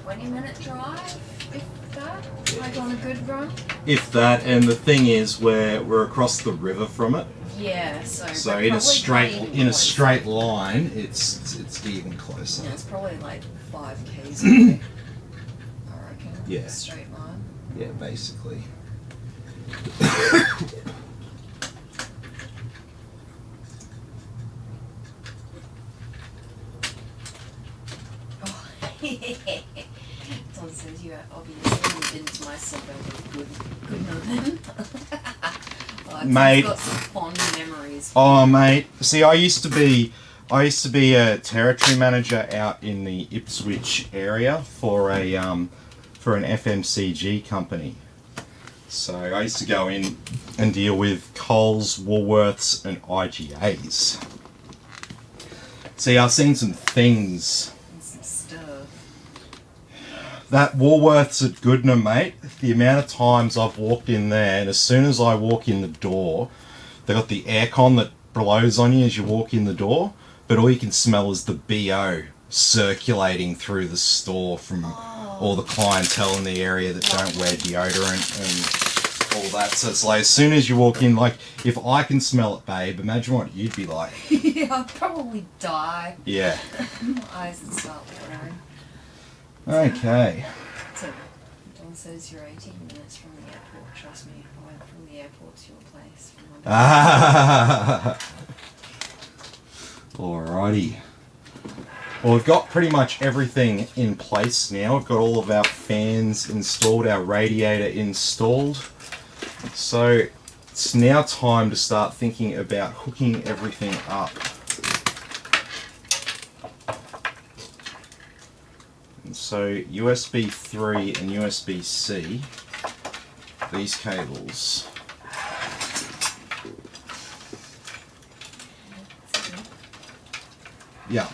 Speaker 2: 20-minute drive, if that. Like on a good run.
Speaker 1: If that, and the thing is, we're across the river from it.
Speaker 2: Yeah,
Speaker 1: So
Speaker 2: we're
Speaker 1: in a
Speaker 2: probably
Speaker 1: straight line, it's even closer.
Speaker 2: Yeah, it's probably like 5 k's away. I reckon.
Speaker 1: Yeah.
Speaker 2: Straight line.
Speaker 1: Yeah, basically.
Speaker 2: Oh. Don says you obviously been to my suburb of good November. Oh,
Speaker 1: Mate.
Speaker 2: I've got some fond memories.
Speaker 1: Oh, mate. See, I used to be a territory manager out in the Ipswich area for an FMCG company. So I used to go in and deal with Coles, Woolworths, and IGAs. See, I've seen some things.
Speaker 2: And some stuff.
Speaker 1: That Woolworths at Goodna, mate, the amount of times I've walked in there, and as soon as I walk in the door, they got the aircon that blows on you as you walk in the door, but all you can smell is the BO circulating through the store from all the clientele in the area that don't wear deodorant and all that. So it's like, as soon as you walk in, like, if I can smell it, babe, imagine what you'd be like.
Speaker 2: Yeah, I'd probably die.
Speaker 1: Yeah.
Speaker 2: My eyes would start watering.
Speaker 1: Okay.
Speaker 2: So, Don says you're 18 minutes from the airport. Trust me, I went from the airport to your place. From my
Speaker 1: Alrighty. Well, we've got pretty much everything in place now. We've got all of our fans installed, our radiator installed. So it's now time to start thinking about hooking everything up. So USB 3 and USB C, these cables. Yeah.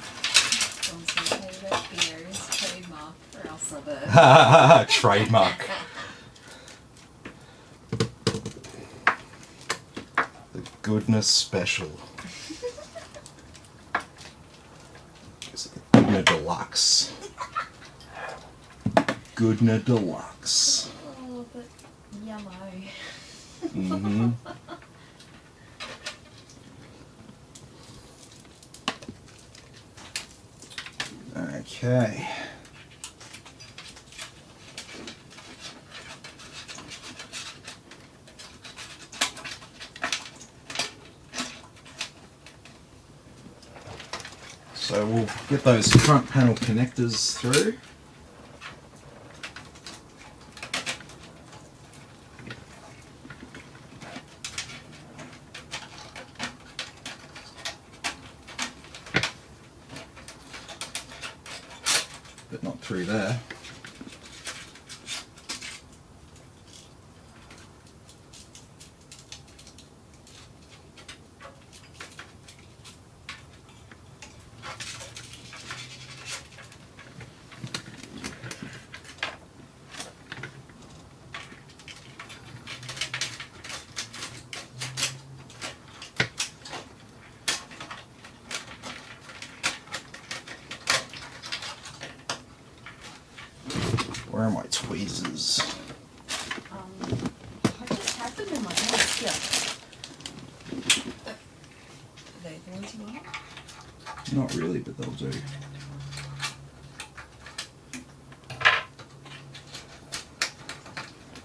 Speaker 2: Trademark for our suburb.
Speaker 1: Trademark. The Goodness Special. Is it the Goodna Deluxe? Goodna Deluxe.
Speaker 2: Oh, but yellow.
Speaker 1: Mm-hmm. Okay. So we'll get those front panel connectors through. But not through there. Where are my tweezers?
Speaker 2: I just have them in my desk here. Are they the ones you want?
Speaker 1: Not really, but they'll do.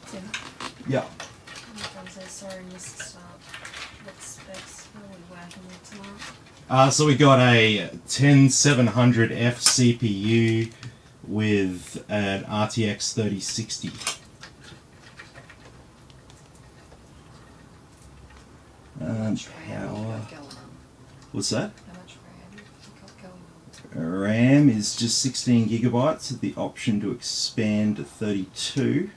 Speaker 2: Tim?
Speaker 1: Yeah.
Speaker 2: I'm so sorry, Mr. Stark. What specs are we working with tonight?
Speaker 1: So we got a 10700F CPU with an RTX 3060.
Speaker 2: How much RAM have you
Speaker 1: Power.
Speaker 2: got going on?
Speaker 1: What's that?
Speaker 2: How much RAM have you got going on?
Speaker 1: RAM is just 16 gigabytes with the option to expand to 32.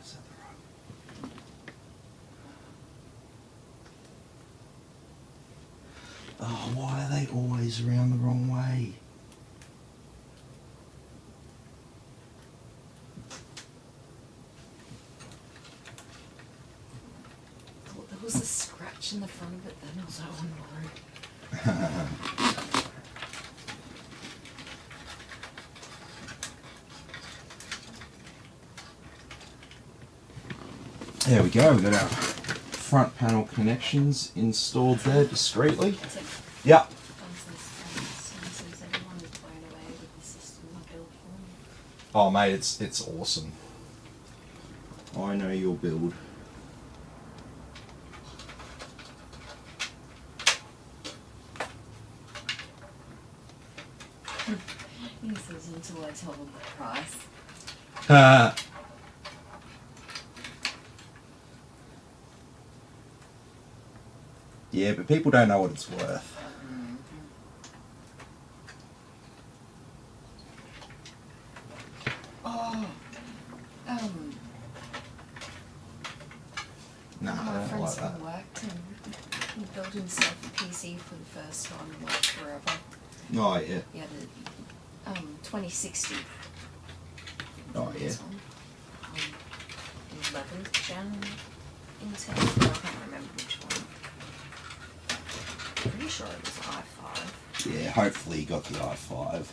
Speaker 1: Is that the right? Oh, why are they always around the wrong way?
Speaker 2: I thought there was a scratch in the front of it then. I was like, oh no.
Speaker 1: There we go, we've got our front panel connections installed there discreetly.
Speaker 2: Tim,
Speaker 1: Yeah.
Speaker 2: says everyone is blown away with the system I built for me.
Speaker 1: Oh mate, it's awesome. I know your build.
Speaker 2: He says until I tell him the price.
Speaker 1: Yeah, but people don't know what it's worth.
Speaker 2: Oh,
Speaker 1: Nah,
Speaker 2: one
Speaker 1: I
Speaker 2: of my
Speaker 1: don't like
Speaker 2: friends
Speaker 1: that.
Speaker 2: from work, he built himself a PC for the first time in like forever.
Speaker 1: Oh yeah.
Speaker 2: He had a 2060.
Speaker 1: Oh yeah.
Speaker 2: This one. 11th gen Intel, but I can't remember which one. Pretty sure it was i5.
Speaker 1: Yeah, hopefully you got the i5.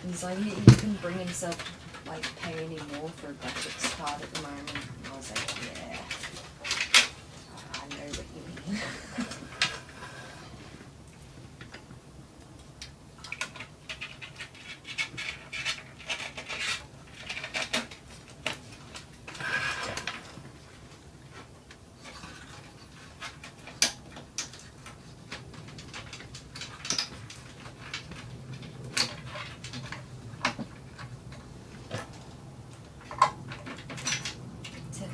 Speaker 2: He's like, he couldn't bring himself to like pay any more for a graphics card at the moment. And I was like, yeah, I know what you mean. Tim,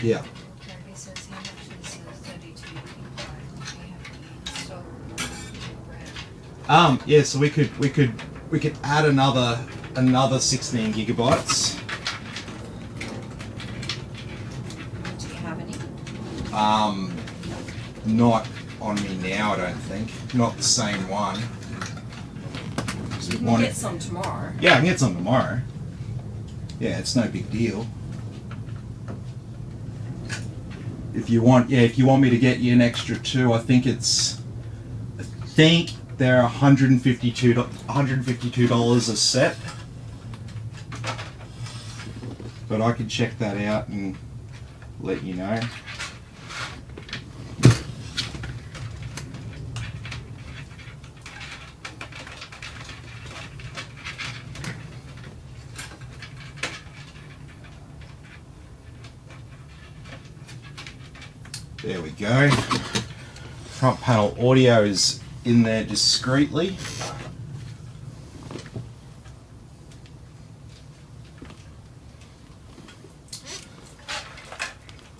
Speaker 1: Yeah.
Speaker 2: Kirby says he actually says 32 gigabyte. Do you have any in stock?
Speaker 1: Yeah, so we could add another 16 gigabytes.
Speaker 2: Do you have any?
Speaker 1: Not on me now, I don't think. Not the same one.
Speaker 2: You can get some tomorrow.
Speaker 1: Yeah, I can get some tomorrow. Yeah, it's no big deal. If you want me to get you an extra 2, I think they're $152 a set. But I can check that out and let you know. There we go. Front panel audio is in there discreetly.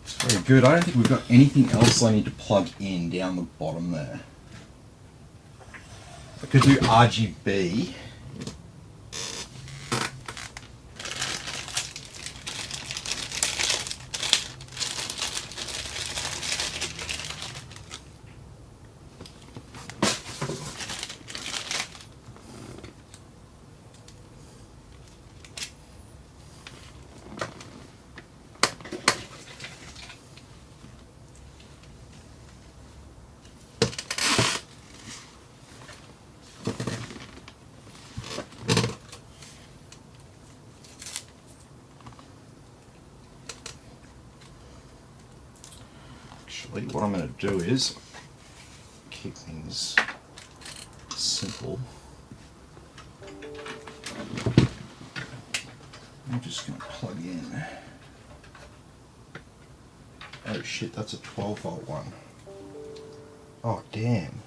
Speaker 1: It's very good. I don't think we've got anything else I need to plug in down the bottom there. I could do RGB. What I'm going to do is keep things simple. I'm just going to plug in. Oh shit, that's a 12-volt one. Oh damn.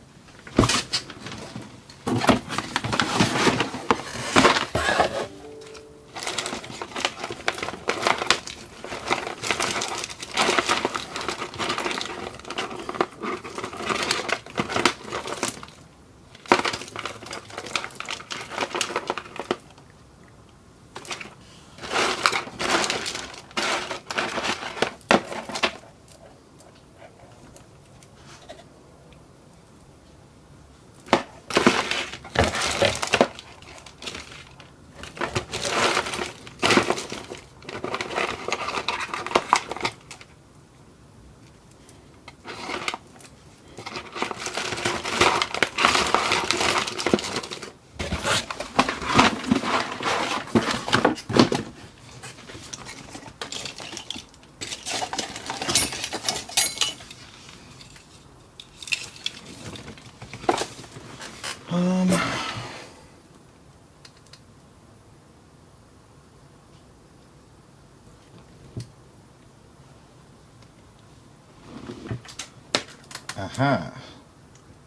Speaker 1: Aha.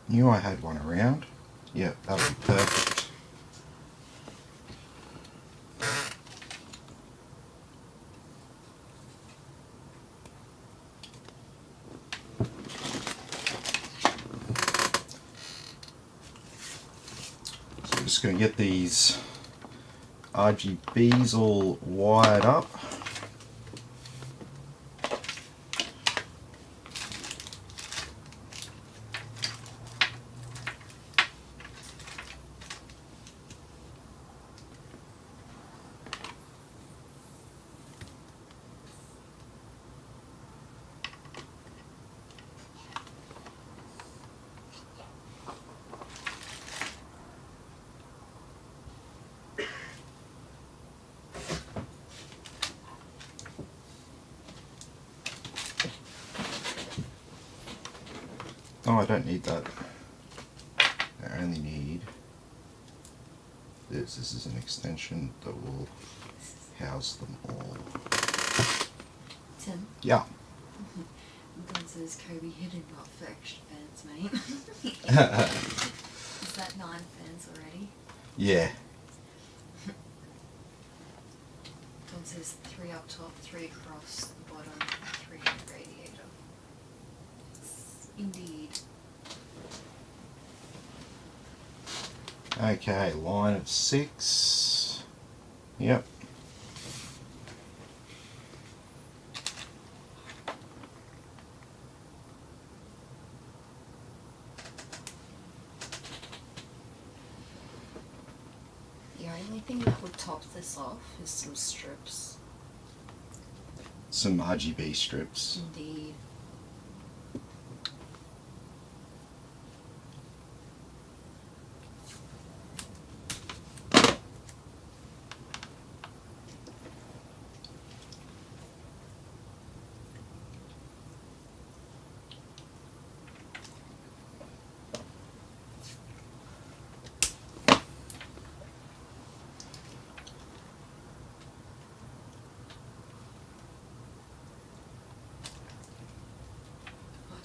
Speaker 1: Knew I had one around. Yep, that'll be perfect. So I'm just going to get these RGBs all wired up. Oh, I don't need that. I only need this. This is an extension that will house them all.
Speaker 2: Tim?
Speaker 1: Yeah.
Speaker 2: God says Kobe hidden not for extra fans, mate. Is that 9 fans already?
Speaker 1: Yeah.
Speaker 2: God says 3 up top, 3 across the bottom, 3
Speaker 1: Okay, line of 6. Yep.
Speaker 2: The only thing that would top this off is some strips.
Speaker 1: Some RGB strips.
Speaker 2: Indeed.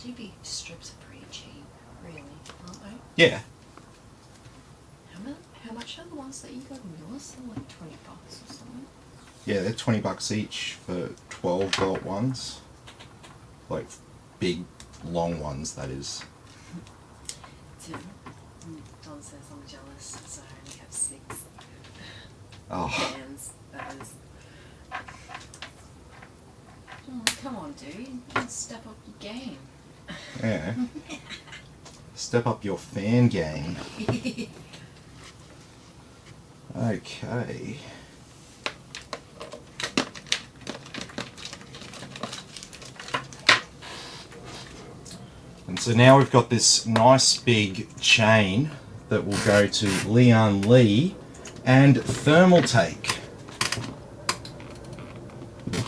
Speaker 2: RGB strips are pretty cheap, really, aren't they?
Speaker 1: Yeah.
Speaker 2: How much are the ones that you got in yours? They're like $20 or something.
Speaker 1: Yeah, they're $20 each for 12 volt ones. Like big, long ones, that is.
Speaker 2: Don says I'm jealous, so I only have 6
Speaker 1: Oh,
Speaker 2: hands. That is. Oh, come on, dude. You can step up your game.
Speaker 1: yeah. Step up your fan game. Okay. And so now we've got this nice big chain that will go to Lian Li and thermal take.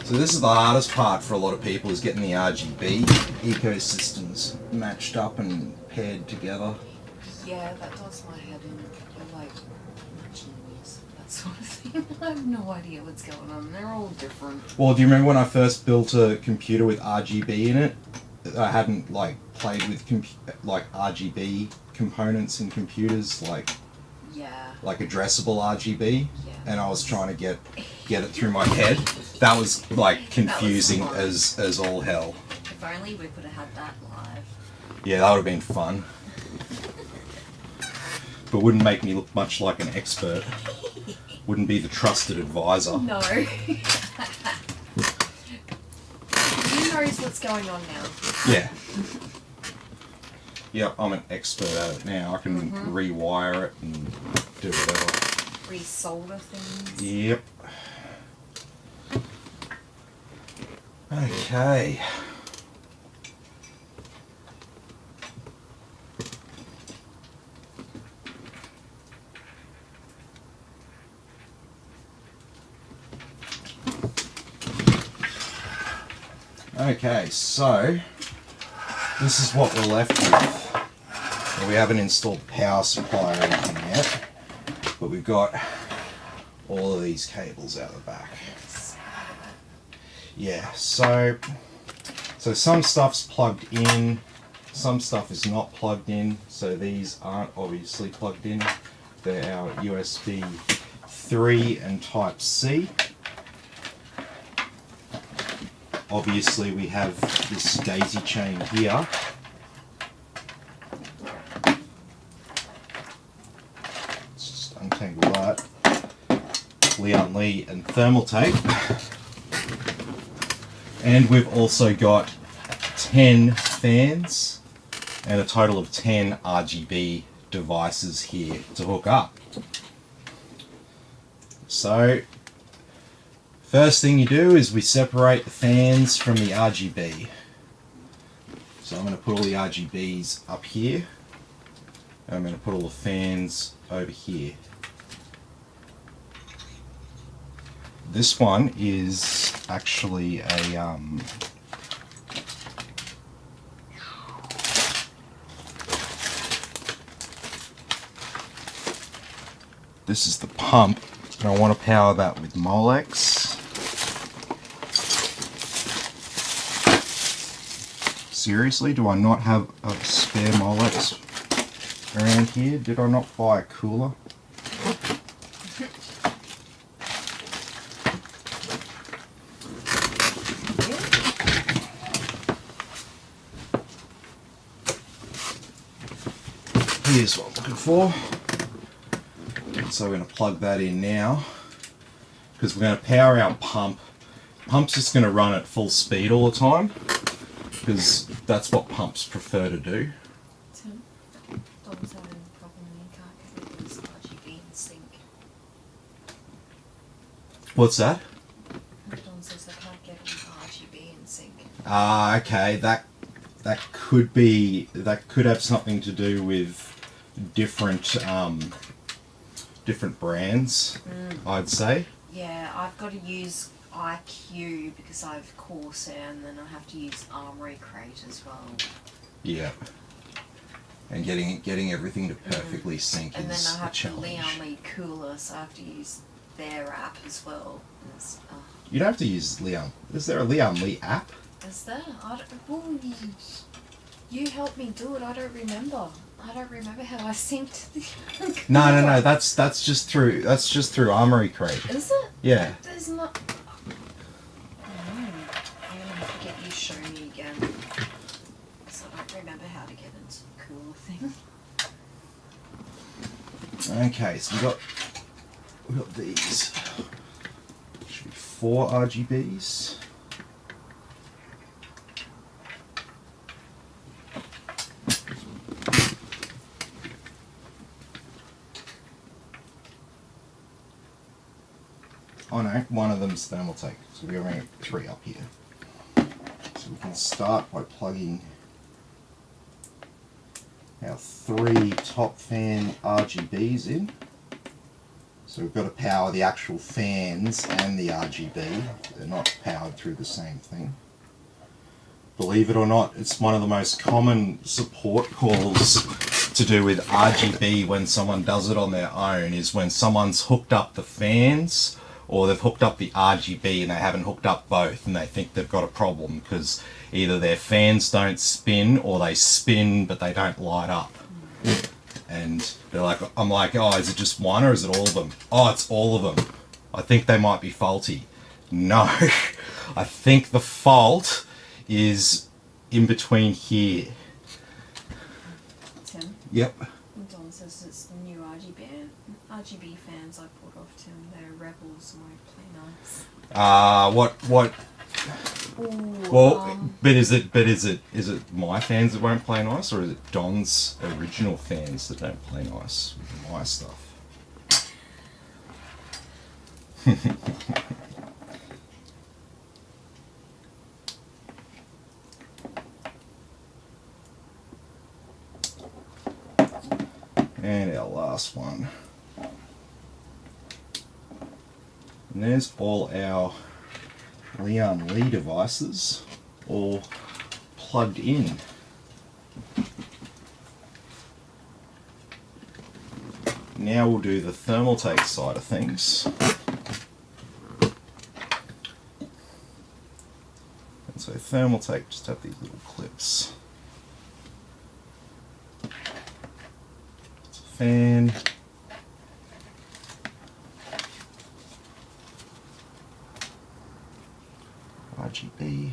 Speaker 1: So this is the hardest part for a lot of people, is getting the RGB ecosystems matched up and paired together.
Speaker 2: Yeah, that does my head in. I like genius, that sort of thing. I have no idea what's going on. They're all different.
Speaker 1: Well, do you remember when I first built a computer with RGB in it? I hadn't like played with like RGB components in computers, like addressable RGB, and I was trying to get it through my head. That was like confusing as all hell.
Speaker 2: If only we could have had that live.
Speaker 1: Yeah, that would have been fun. But wouldn't make me look much like an expert. Wouldn't be the trusted advisor.
Speaker 2: No. Who knows what's going on now?
Speaker 1: Yeah. Yep, I'm an expert at it now. I can rewire it and do whatever.
Speaker 2: Resolder things.
Speaker 1: Yep. Okay. Okay, so this is what we're left with. We haven't installed power supply or anything yet, but we've got all of these cables out the back. Yeah, so some stuff's plugged in, some stuff is not plugged in, so these aren't obviously plugged in. They're our USB 3 and Type C. Obviously we have this daisy chain here. Let's just untangle that. Lian Li and thermal tape. And we've also got 10 fans and a total of 10 RGB devices here to hook up. So first thing you do is we separate the fans from the RGB. So I'm going to put all the RGBs up here, and I'm going to put all the fans over here. This one is actually a this is the pump, and I want to power that with Molex. Seriously, do I not have a spare Molex around here? Did I not buy a cooler? Here's what I'm looking for. So we're going to plug that in now, because we're going to power our pump. Pump's just going to run at full speed all the time, because that's what pumps prefer to do.
Speaker 2: Tim, Dom's having a problem and he can't get his RGB in sync.
Speaker 1: What's that?
Speaker 2: Dom says I can't get his RGB in sync.
Speaker 1: Ah, okay. That could have something to do with different different brands. I'd say.
Speaker 2: Yeah, I've got to use IQ because I have Corsair, and then I have to use Armory Crate as well.
Speaker 1: Yeah. And getting everything to perfectly sync
Speaker 2: And then
Speaker 1: is
Speaker 2: I
Speaker 1: a
Speaker 2: have the
Speaker 1: challenge.
Speaker 2: Lian Li cooler, so I have to use their app as well.
Speaker 1: You don't have to use Lian. Is there a Lian Li app?
Speaker 2: Is there? You helped me do it. I don't remember. I don't remember how I synced the.
Speaker 1: No. That's just through Armory Crate.
Speaker 2: Is it?
Speaker 1: Yeah.
Speaker 2: There's not. I'm gonna have to get you to show me again. Because I don't remember how to get into the cooler thing.
Speaker 1: Okay, so we got these. Should be 4 RGBs. Oh no, one of them's thermal take, so we're going to 3 up here. So we can start by plugging our 3 top fan RGBs in. So we've got to power the actual fans and the RGB. They're not powered through the same thing. Believe it or not, it's one of the most common support calls to do with RGB when someone does it on their own, is when someone's hooked up the fans or they've hooked up the RGB and they haven't hooked up both, and they think they've got a problem because either their fans don't spin or they spin but they don't light up. And they're like, I'm like, oh, is it just one or is it all of them? Oh, it's all of them. I think they might be faulty. No, I think the fault is in between here.
Speaker 2: Tim?
Speaker 1: Yep.
Speaker 2: Don says it's the new RGB fans I put off Tim. They're rebels and won't play nice.
Speaker 1: What?
Speaker 2: Ooh,
Speaker 1: Well, but is it my fans that won't play nice, or is it Don's original fans that don't play nice with my stuff? And our last one. And there's all our Lian Li devices all plugged in. Now we'll do the thermal take side of things. And so thermal take just have these little clips. It's a fan. RGB.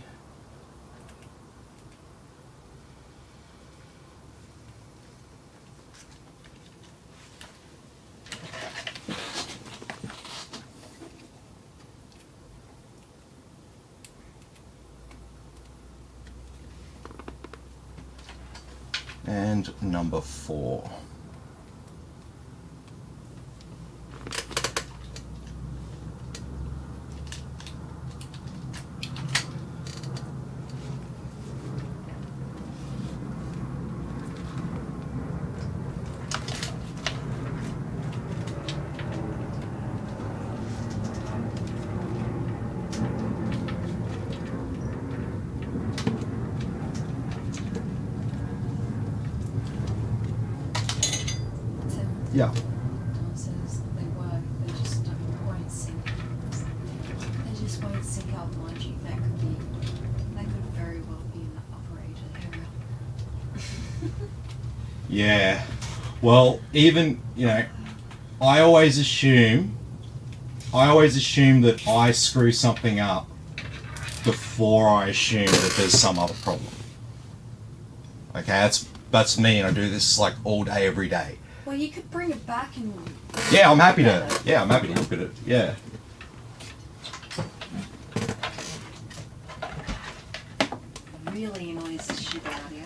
Speaker 1: And number 4.
Speaker 2: Tim?
Speaker 1: Yeah.
Speaker 2: Don says they work, they just won't sync. They just won't sync up logic. That could very well be an operator error.
Speaker 1: Yeah. Well, even, I always assume that I screw something up before I assume that there's some other problem. Okay, that's me, and I do this like all day, every day.
Speaker 2: Well, you could bring it back and.
Speaker 1: Yeah, I'm happy to. Yeah, I'm happy to look at it. Yeah.
Speaker 2: Really annoys the shit out of you.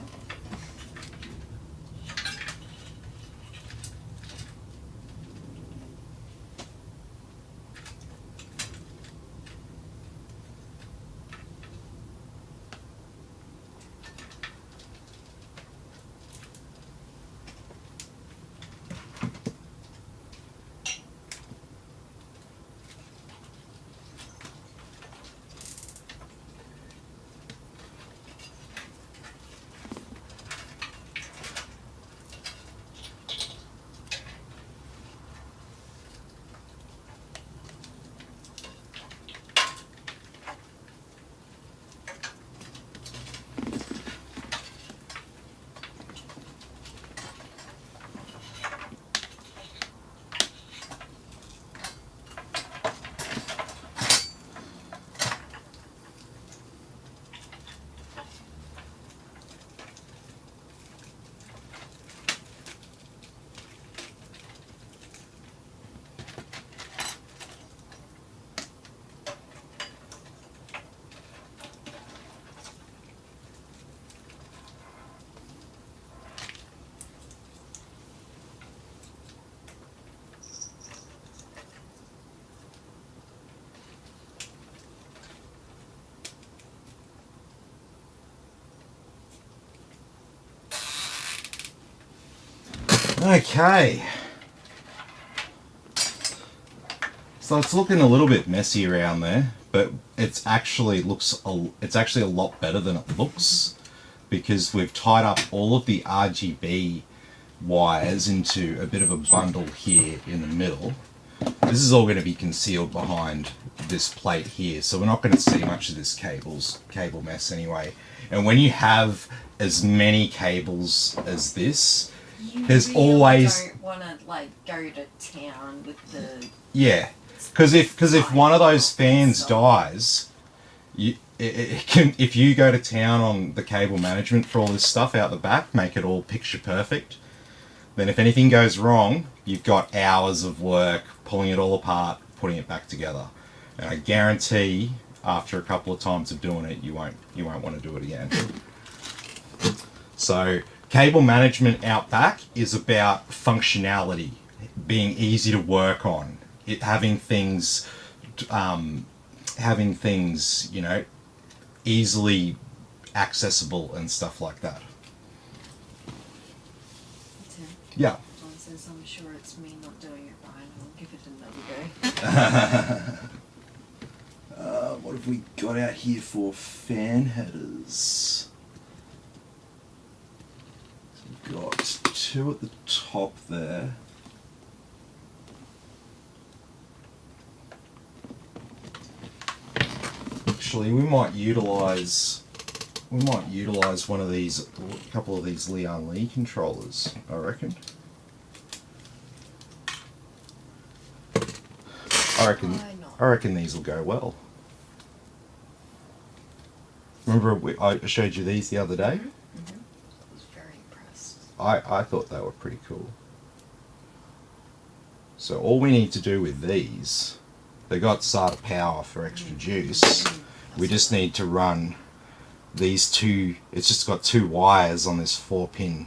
Speaker 1: Okay. So it's looking a little bit messy around there, but it's actually a lot better than it looks because we've tied up all of the RGB wires into a bit of a bundle here in the middle. This is all going to be concealed behind this plate here, so we're not going to see much of this cable mess anyway. And when you have as many cables as this, there's
Speaker 2: really
Speaker 1: always
Speaker 2: don't want to like go to town with the.
Speaker 1: yeah, because if one of those fans dies, it can, if you go to town on the cable management for all this stuff out the back, make it all picture perfect, then if anything goes wrong, you've got hours of work pulling it all apart, putting it back together. And I guarantee after a couple of times of doing it, you won't want to do it again. So cable management out back is about functionality, being easy to work on, having things, you know, easily accessible and stuff like that. Yeah.
Speaker 2: Says, I'm sure it's me not doing it right. I'll give it another go.
Speaker 1: What have we got out here for fan headers? So we've got two at the top there. Actually, we might utilize one of these, a couple of these Lian Li controllers, I reckon. I reckon these will go well. Remember I showed you these the other day?
Speaker 2: Mm-hmm. I was very impressed.
Speaker 1: I thought they were pretty cool. So all we need to do with these, they got SATA power for extra juice. We just need to run these two, it's just got two wires on this 4-pin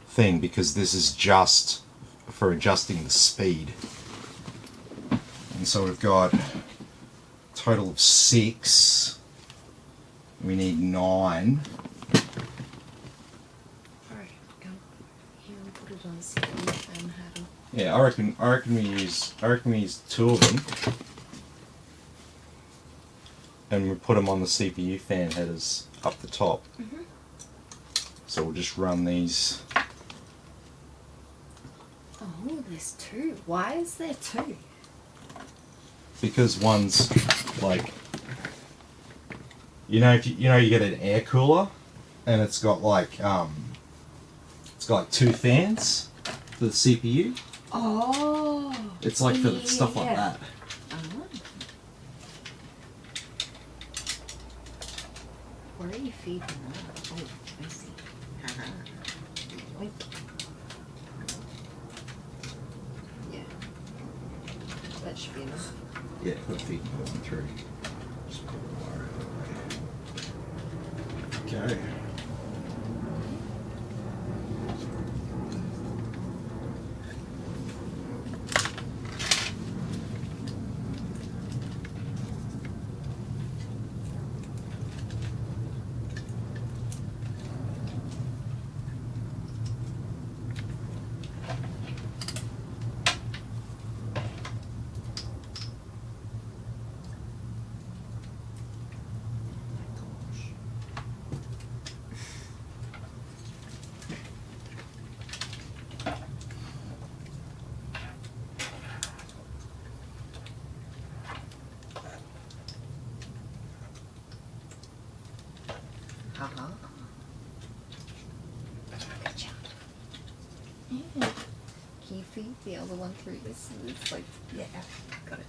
Speaker 1: thing because this is just for adjusting the speed. And so we've got a total of 6. We need 9.
Speaker 2: Alright, go here and put it on CPU fan header.
Speaker 1: Yeah, I reckon we use 2 of them. And we put them on the CPU fan headers up the top.
Speaker 2: Mm-hmm.
Speaker 1: So we'll just run these.
Speaker 2: Oh, there's 2. Why is there 2?
Speaker 1: Because one's like, you know, if you get an air cooler, and it's got like 2 fans for the CPU.
Speaker 2: Oh.
Speaker 1: It's like for stuff like that.
Speaker 2: Where are you feeding that? Oh, I see. Wait. that should be enough.
Speaker 1: Yeah, got to feed them through. Just put the wire out of the way. Okay.
Speaker 2: Uh-huh. Good job. Yeah. Can you feed the other one through this? It's like, yeah, got it.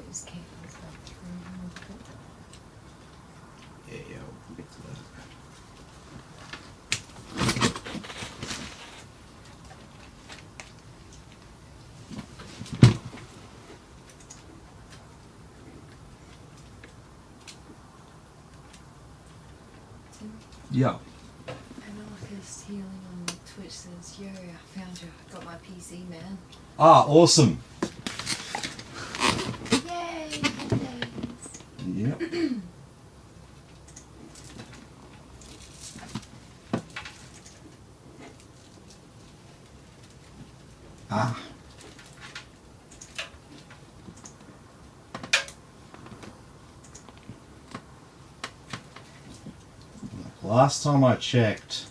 Speaker 2: Always cables up through.
Speaker 1: Yeah, we'll get to that. Yeah.
Speaker 2: Anarchist Healing on Twitch says, yo, I found you. I got my PC, man.
Speaker 1: Ah, awesome.
Speaker 2: Yay! Thanks.
Speaker 1: Yep. Ah. Last time I checked,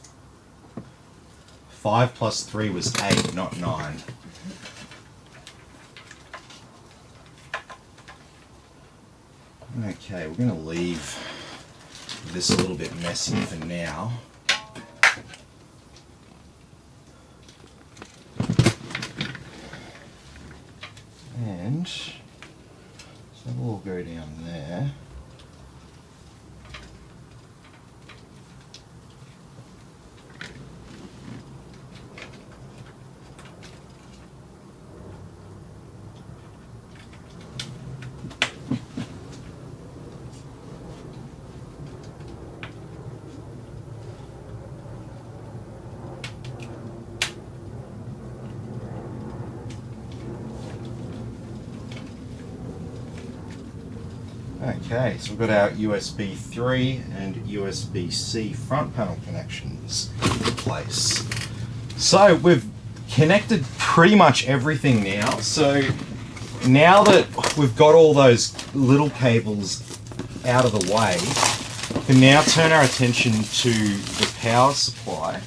Speaker 1: 5 plus 3 was 8, not 9. Okay, we're going to leave this a little bit messy for now. And so we'll go down there. Okay, so we've got our USB 3 and USB-C front panel connections in place. So we've connected pretty much everything now. So now that we've got all those little cables out of the way, we can now turn our attention to the power supply.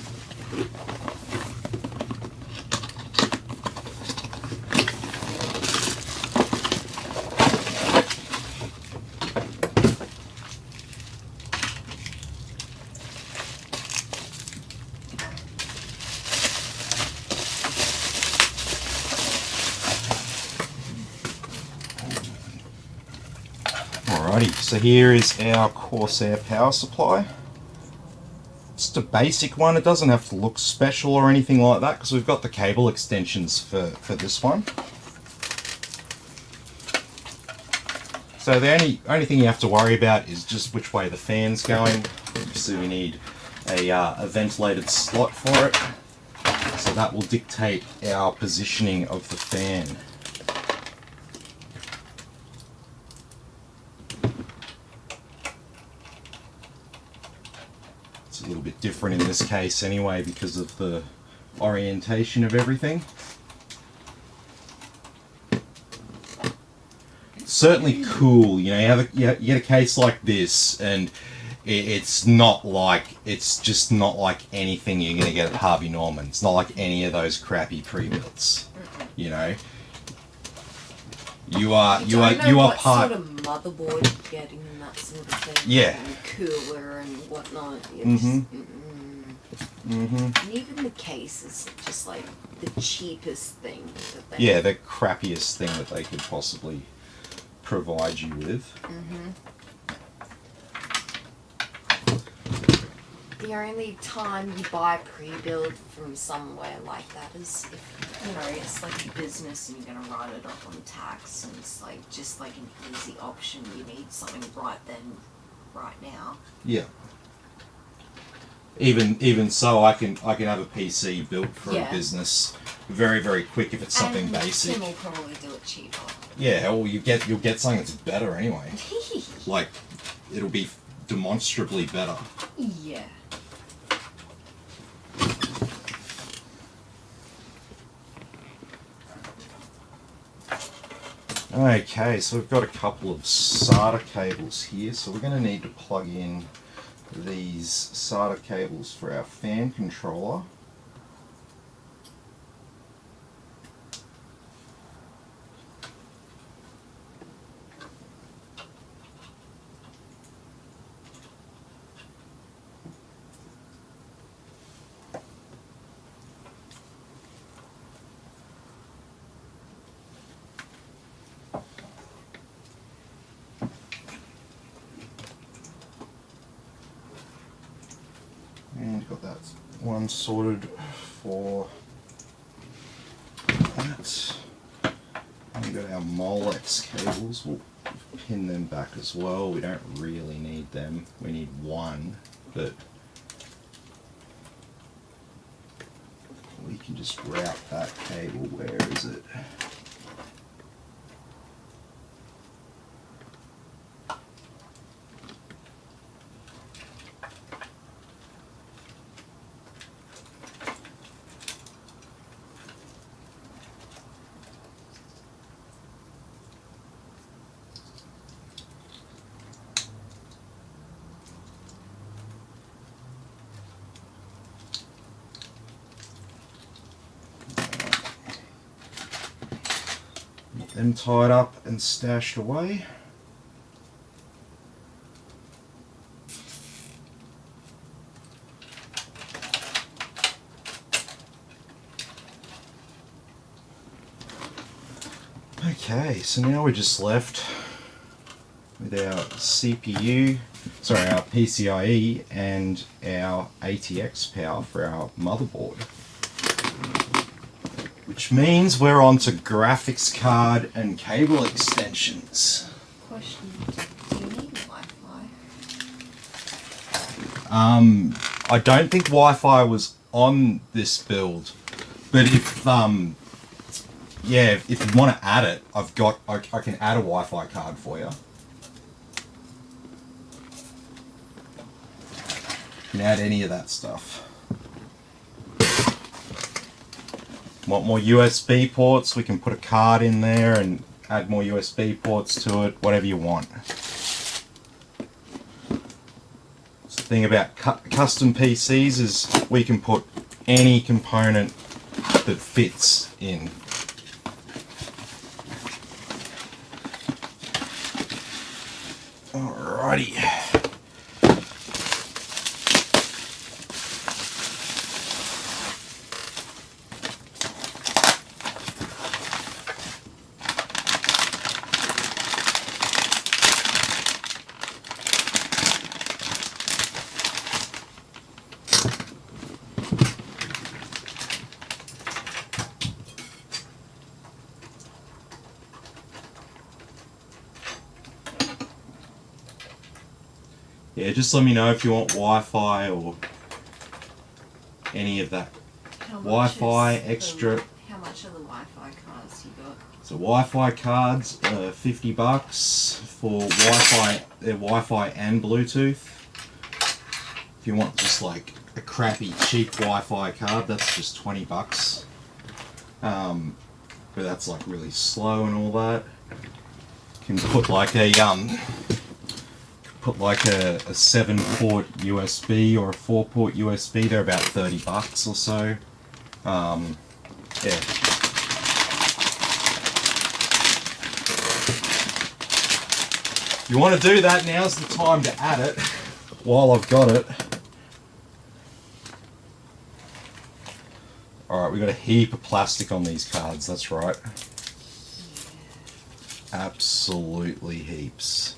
Speaker 1: Alrighty, so here is our Corsair power supply. Just a basic one, it doesn't have to look special or anything like that because we've got the cable extensions for this one. So the only thing you have to worry about is just which way the fan's going. So we need a ventilated slot for it. So that will dictate our positioning of the fan. It's a little bit different in this case anyway because of the orientation of everything. It's certainly cool, you know, you get a case like this and it's just not like anything you're going to get at Harvey Norman. It's not like any of those crappy pre-builts, you know. You are part.
Speaker 2: What sort of motherboard you're getting and that sort of thing.
Speaker 1: Yeah.
Speaker 2: And cooler and whatnot.
Speaker 1: And
Speaker 2: even the cases are just like the cheapest thing that they.
Speaker 1: Yeah, the crappiest thing that they could possibly provide you with.
Speaker 2: The only time you buy pre-build from somewhere like that is if, you know, it's like a business and you're going to write it off on tax, and it's like just like an easy option. You need something right then, right now.
Speaker 1: Yeah. Even so, I can have a PC built for a business very, very quick if it's something
Speaker 2: and
Speaker 1: basic.
Speaker 2: Tim will probably do it cheaper.
Speaker 1: Yeah, well, you'll get something that's better anyway. Like, it'll be demonstrably better.
Speaker 2: Yeah.
Speaker 1: Okay, so we've got a couple of SATA cables here, so we're going to need to plug in these SATA cables for our fan controller. And got that one sorted for that. And we've got our Molex cables. We'll pin them back as well. We don't really need them. We need one, but we can just route that cable. Where is it? Them tied up and stashed away. Okay, so now we're just left with our CPU, sorry, our PCIe and our ATX power for our motherboard. Which means we're on to graphics card and cable extensions.
Speaker 2: Question, do you need Wi-Fi?
Speaker 1: I don't think Wi-Fi was on this build, but if if you want to add it, I can add a Wi-Fi card for you. You can add any of that stuff. Want more USB ports, we can put a card in there and add more USB ports to it, whatever you want. The thing about custom PCs is we can put any component that fits in. Alrighty. Yeah, just let me know if you want Wi-Fi or any of that. Wi-Fi extra.
Speaker 2: How much are the Wi-Fi cards you got?
Speaker 1: So Wi-Fi cards, $50 for Wi-Fi, Wi-Fi and Bluetooth. If you want just like a crappy cheap Wi-Fi card, that's just $20. But that's like really slow and all that. You can put like a 7-port USB or a 4-port USB. They're about $30 or so. Yeah. If you want to do that, now's the time to add it while I've got it. Alright, we've got a heap of plastic on these cards, that's right. Absolutely heaps.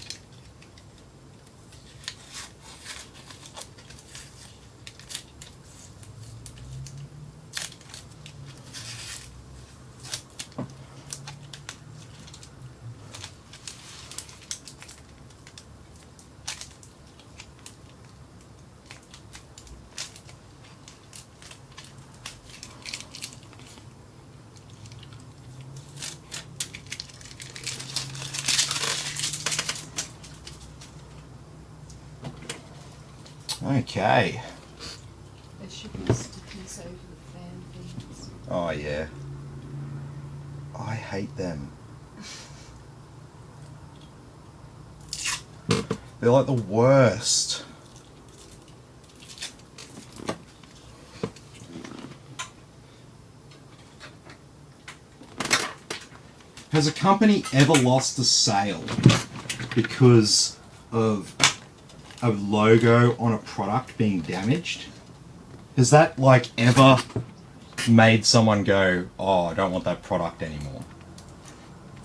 Speaker 1: Okay.
Speaker 2: There should be stickies over the fan things.
Speaker 1: Oh yeah. I hate them. They're like the worst. Has a company ever lost a sale because of a logo on a product being damaged? Has that like ever made someone go, oh, I don't want that product anymore?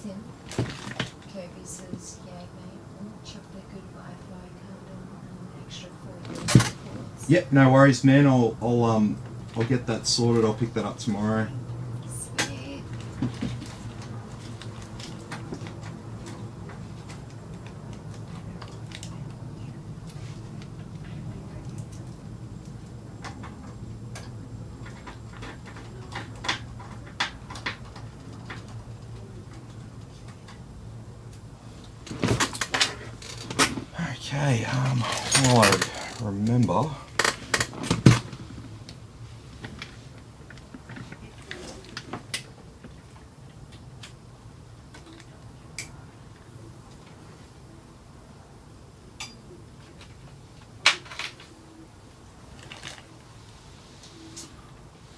Speaker 2: Tim, Kirby says, yeah, mate, chuck the good Wi-Fi card and an extra 4 ports.
Speaker 1: Yep, no worries, man. I'll get that sorted. I'll pick that up tomorrow.
Speaker 2: Sweet.
Speaker 1: Okay, while I remember.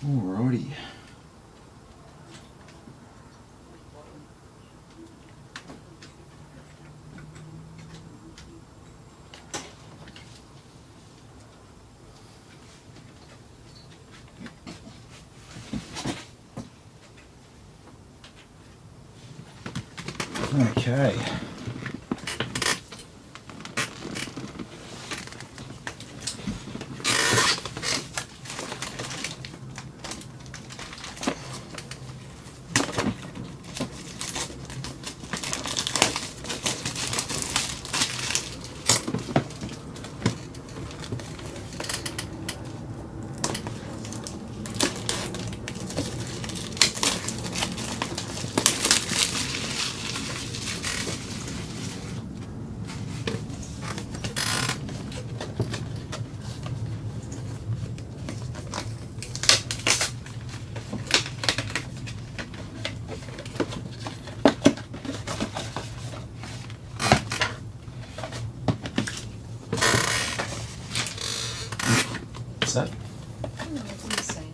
Speaker 1: Alrighty. Okay. What's that?
Speaker 2: I don't know what you're saying.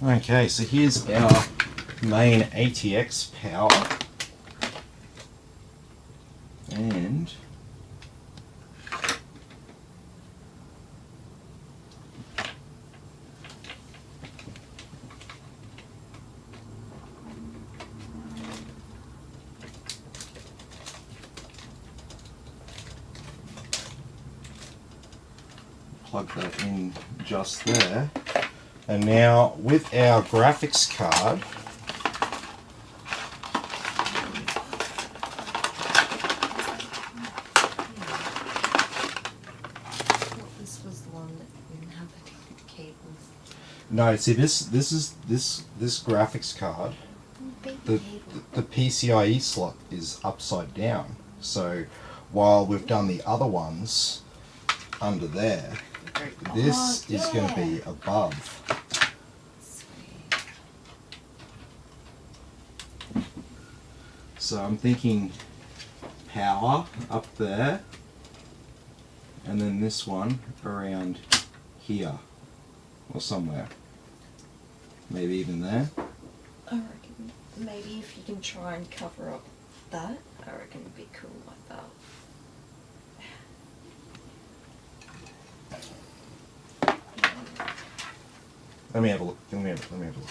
Speaker 1: Okay, so here's our main ATX power. And plug that in just there. And now with our graphics card,
Speaker 2: This was the one that didn't have the cables.
Speaker 1: no, see this graphics card, the PCIe slot is upside down. So while we've done the other ones under there, this is going to be above. So I'm thinking power up there, and then this one around here, or somewhere. Maybe even there.
Speaker 3: I reckon maybe if you can try and cover up that, I reckon it'd be cool like that.
Speaker 1: Let me have a look. Let me have a look.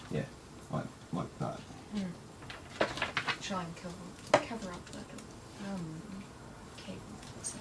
Speaker 1: Yeah, like that.
Speaker 2: Try and cover up that cable. So.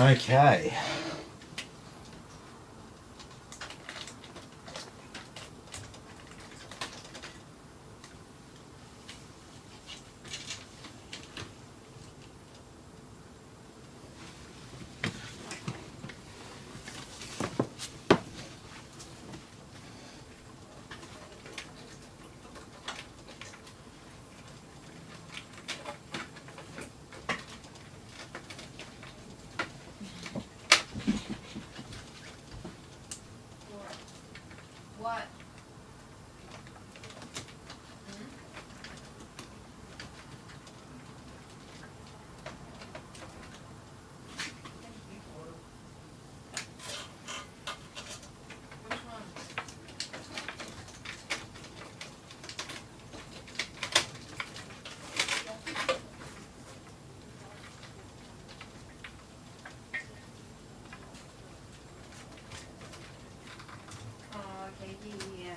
Speaker 1: Okay.
Speaker 2: What? Which one? Oh, okay, yeah.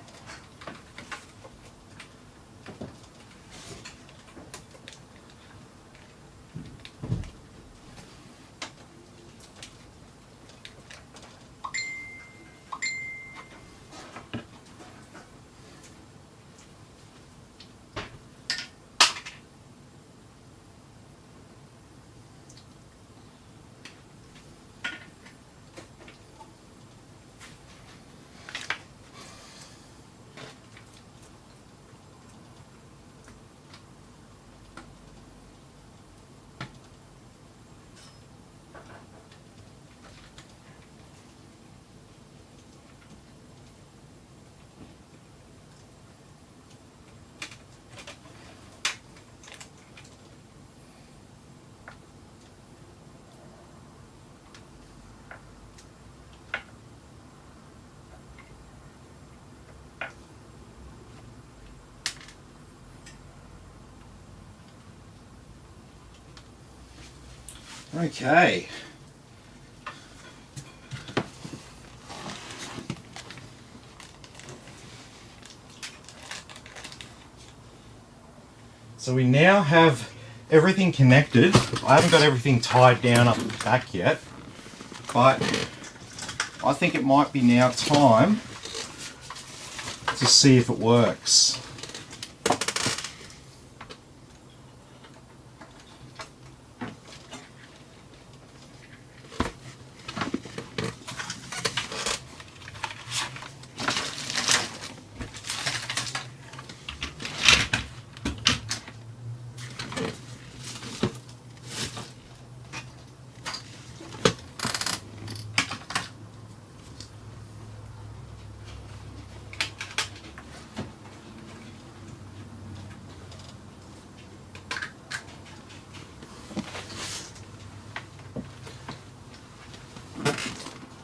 Speaker 1: Okay. So we now have everything connected. I haven't got everything tied down up the back yet, but I think it might be now time to see if it works.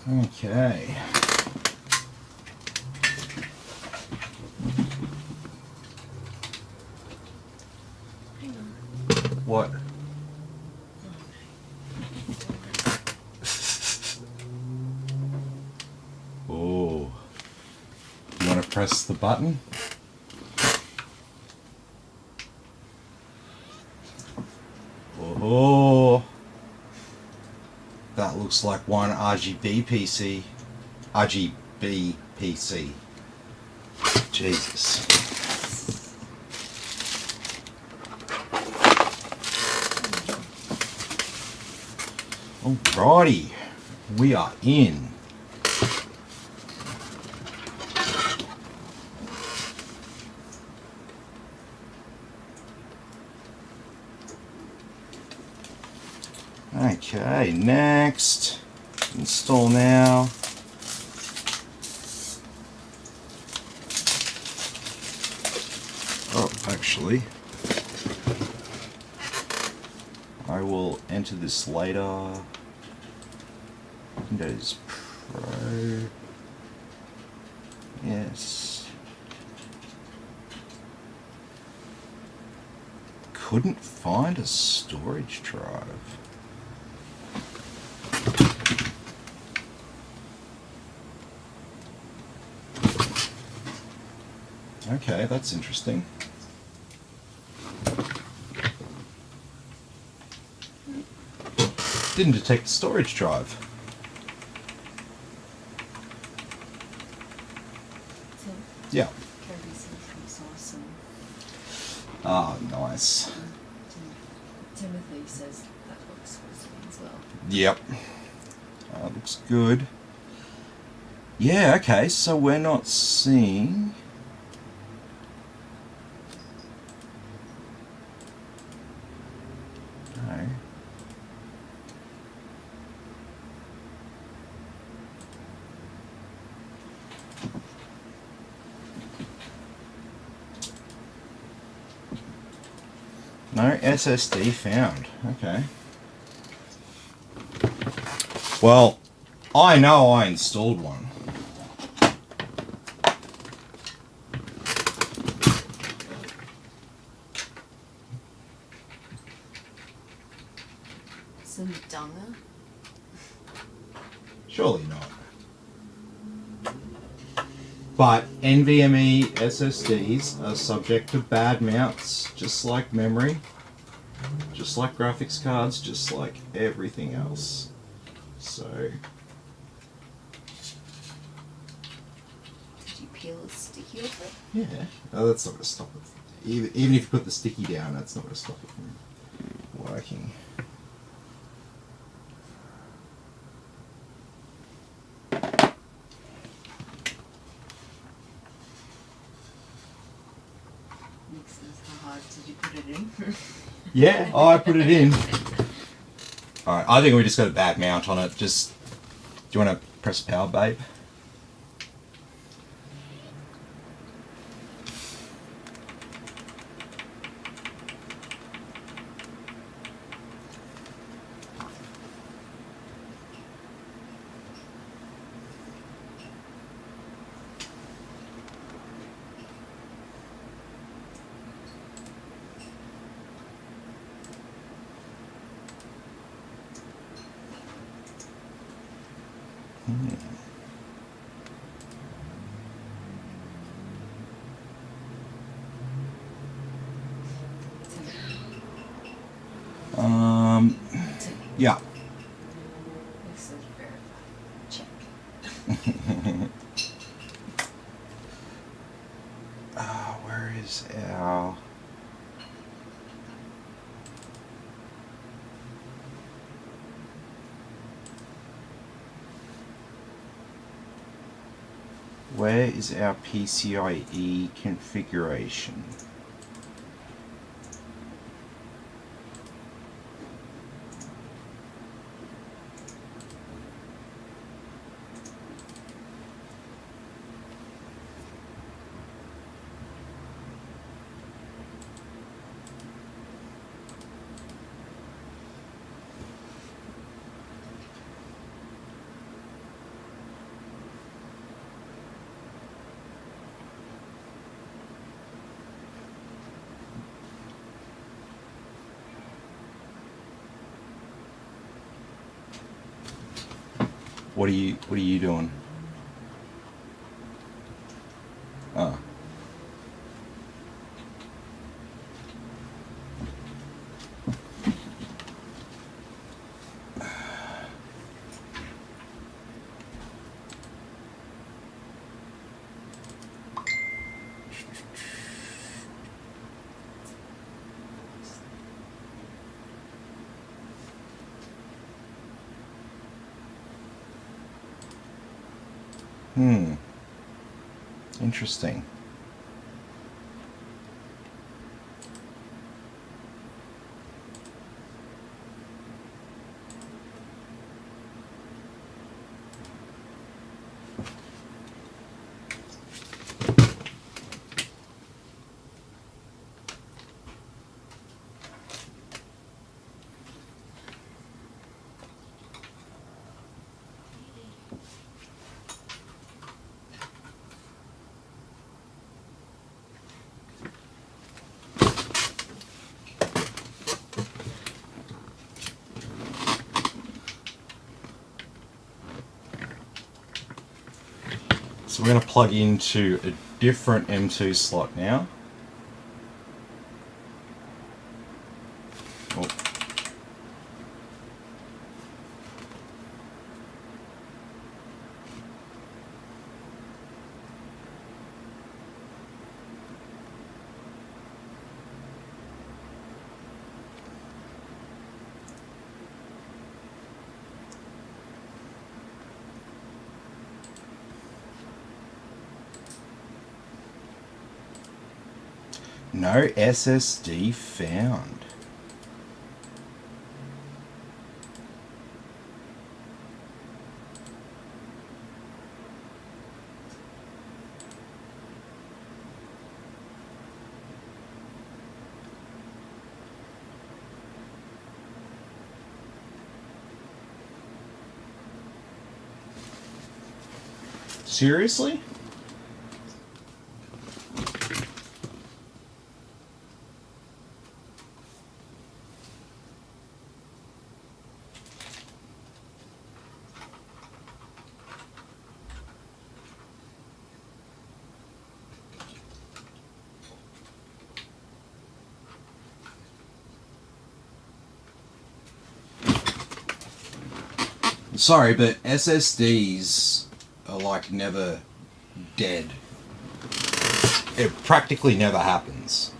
Speaker 1: Okay.
Speaker 2: Hang on.
Speaker 1: What? Oh. You want to press the button? Oh. That looks like one RGB PC. RGB PC. Jesus. Alrighty. We are in. Okay, next. Install now. Oh, actually, I will enter this later. Windows Pro. Yes. Couldn't find a storage drive. Okay, that's interesting. Didn't detect the storage drive.
Speaker 2: So,
Speaker 1: Yeah.
Speaker 2: Kirby says he's awesome.
Speaker 1: Ah, nice.
Speaker 2: Timothy says that looks awesome as well.
Speaker 1: Yep. Looks good. Yeah, okay, so we're not seeing... No. No SSD found. Okay. Well, I know I installed one.
Speaker 2: Some Dunga.
Speaker 1: Surely not. But NVMe SSDs are subject to bad mounts, just like memory, just like graphics cards, just like everything else. So,
Speaker 2: Did you peel the sticky off it?
Speaker 1: yeah. Oh, that's not going to stop it. Even if you put the sticky down, that's not going to stop it from working.
Speaker 2: Nick says, how hard did you put it in?
Speaker 1: Yeah, I put it in. Alright, I think we just got a bad mount on it. Just, do you want to press power, babe? Yeah.
Speaker 2: Nick says, verify. Check.
Speaker 1: Where is our... Where is our PCIe configuration? What are you doing? Oh. Interesting. So we're going to plug into a different M2 slot now. Oh. No SSD found. Seriously? Sorry, but SSDs are like never dead. It practically never happens.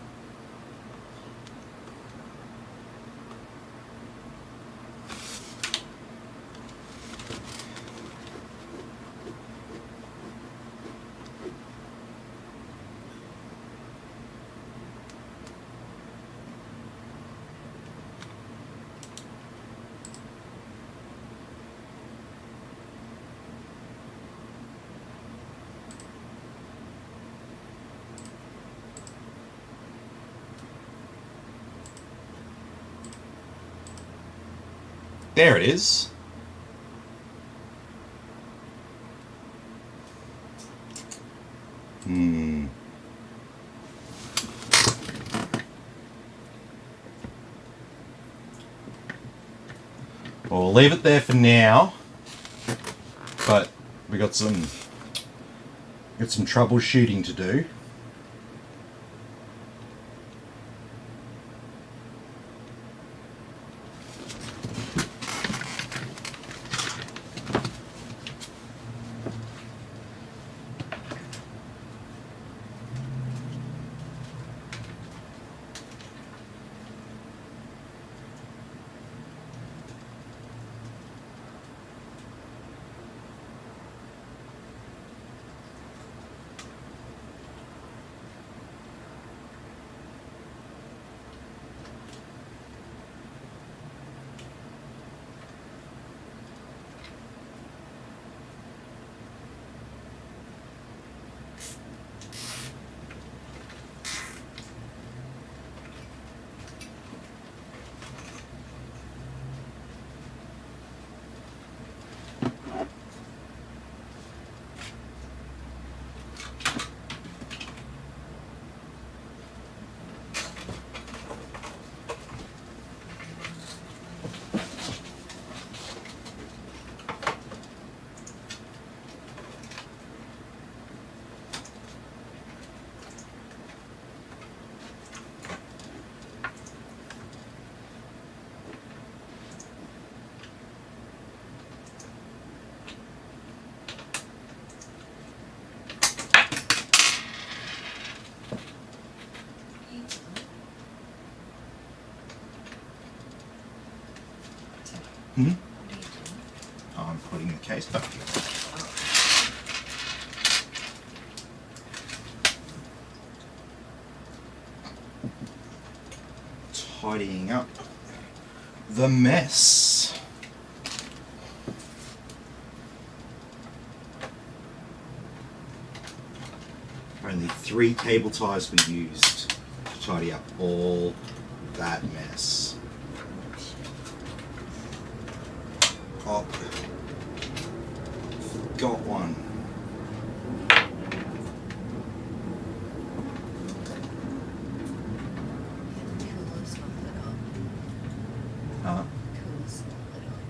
Speaker 1: There it is. Well, we'll leave it there for now. But we got some troubleshooting to do. Hmm?
Speaker 2: What are you doing?
Speaker 1: I'm putting the case back here. Tidying up the mess. Only 3 cable ties we used to tidy up all that mess. Oh, got one.
Speaker 2: Coolest not lit up.
Speaker 1: Huh?
Speaker 2: Coolest not lit up.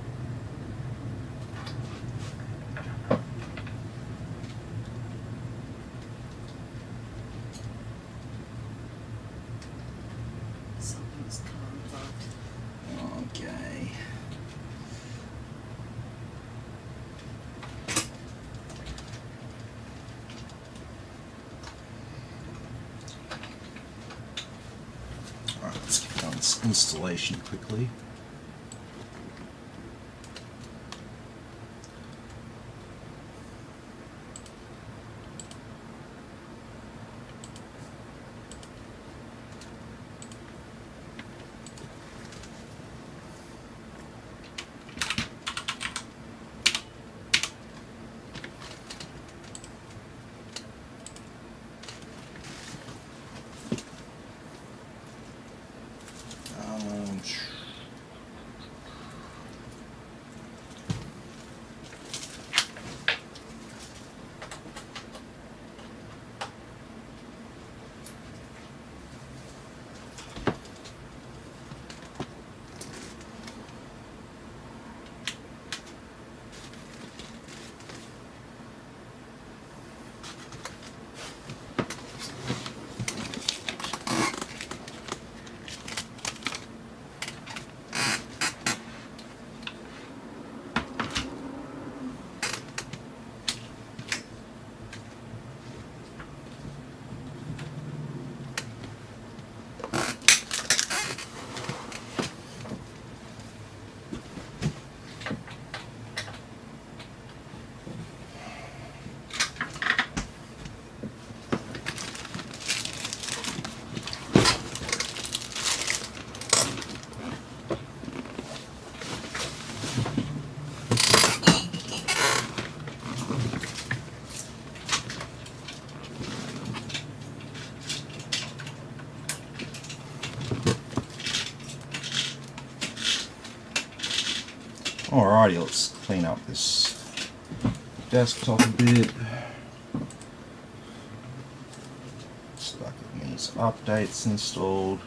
Speaker 2: Something's come unplugged.
Speaker 1: Okay. Alright, let's get on this installation quickly. Um, Alrighty, let's clean up this desktop a bit. Stuck it needs updates installed.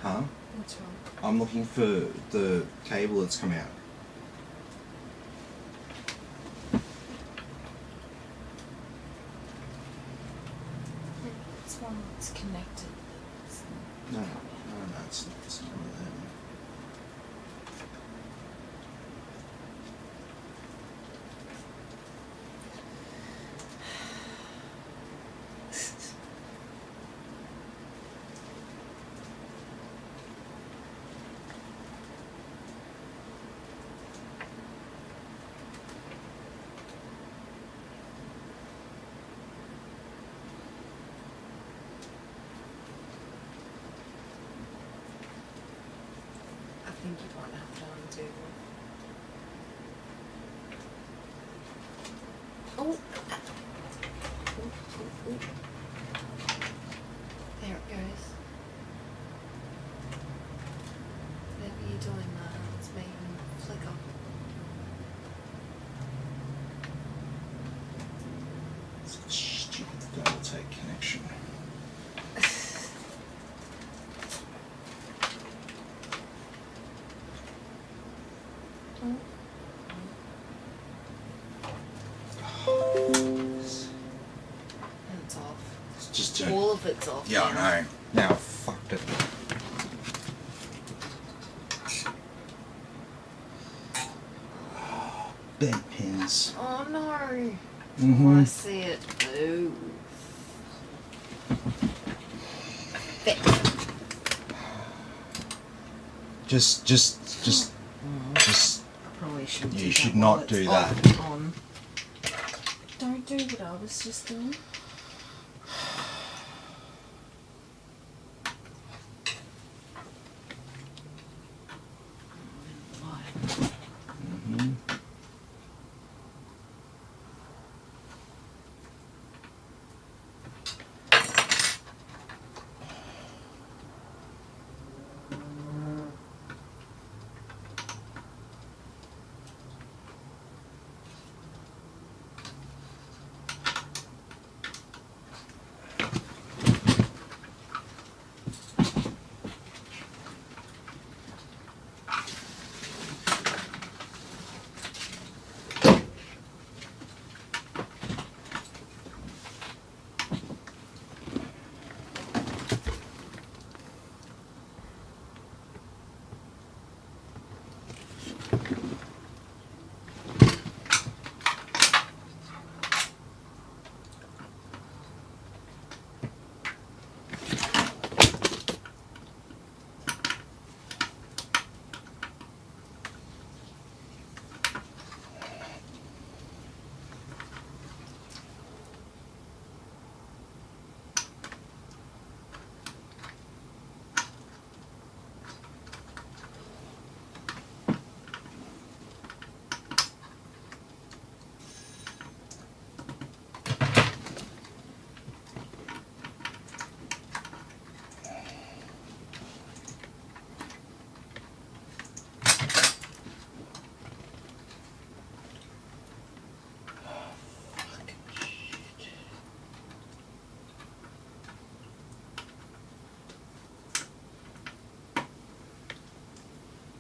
Speaker 1: Huh?
Speaker 2: What's wrong?
Speaker 1: I'm looking for the cable that's come out.
Speaker 2: It's one that's connected.
Speaker 1: No, it's not one of them.
Speaker 2: There it goes. Whatever you're doing now, it's making it flicker.
Speaker 1: Stupid Delta connection.
Speaker 2: And it's off.
Speaker 1: It's just
Speaker 2: All of it's off.
Speaker 1: yeah,
Speaker 2: now.
Speaker 1: I know. Now I fucked it. Bent pins.
Speaker 2: Oh no.
Speaker 1: Mm-hmm.
Speaker 2: Oh, I see it. Ooh. There.
Speaker 1: Just
Speaker 2: Probably shouldn't
Speaker 1: You
Speaker 2: do
Speaker 1: should
Speaker 2: that while
Speaker 1: not
Speaker 2: it's
Speaker 1: do
Speaker 2: off
Speaker 1: that.
Speaker 2: and on. Don't do what I was just doing.
Speaker 1: mhm.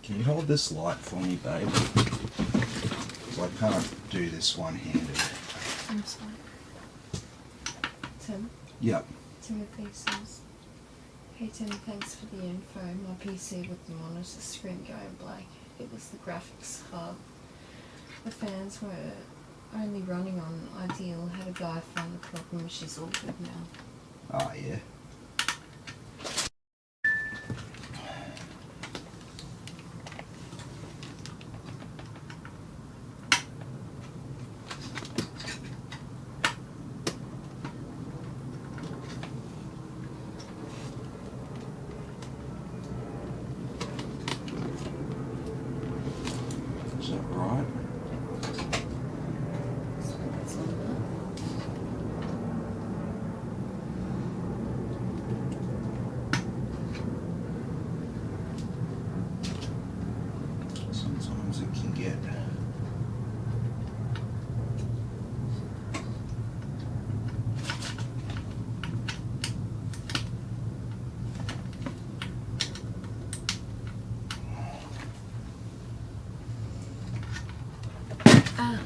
Speaker 1: Can you hold this light for me, babe? 'Cause I can't do this one-handed.
Speaker 2: I'm sorry. Tim,
Speaker 1: Yep.
Speaker 2: Timmy Pieces. Hey Tim, thanks for the info. My PC with the monitor screen going black. It was the graphics card. The fans were only running on Ideal. Had a guy find the problem. She's all good now.
Speaker 1: Ah, yeah. Is that right?
Speaker 2: So it's on
Speaker 1: Sometimes it can get...
Speaker 2: Ah.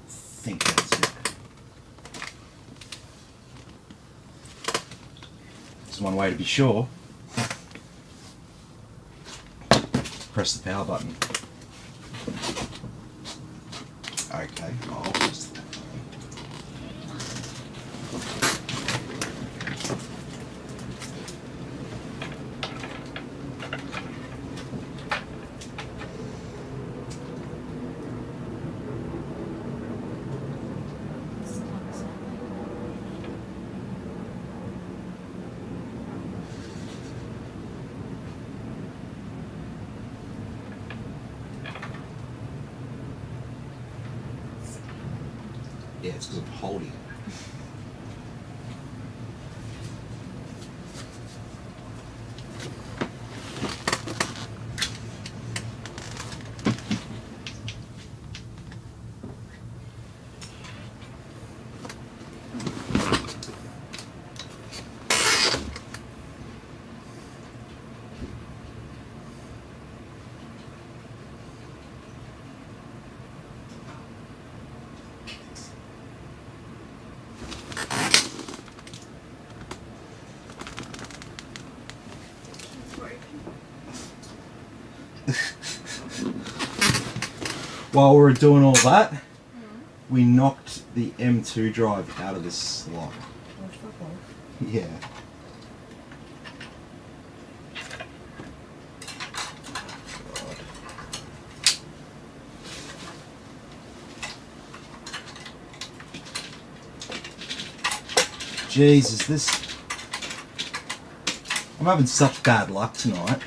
Speaker 1: I think that's it. There's one way to be sure. press the power button. Okay, I'll just... Yeah, it's because I'm holding it. While we were doing all that, we knocked the M2 drive out of this slot.
Speaker 3: Oh, fuck off.
Speaker 1: Yeah. Jesus, this... I'm having such bad luck tonight.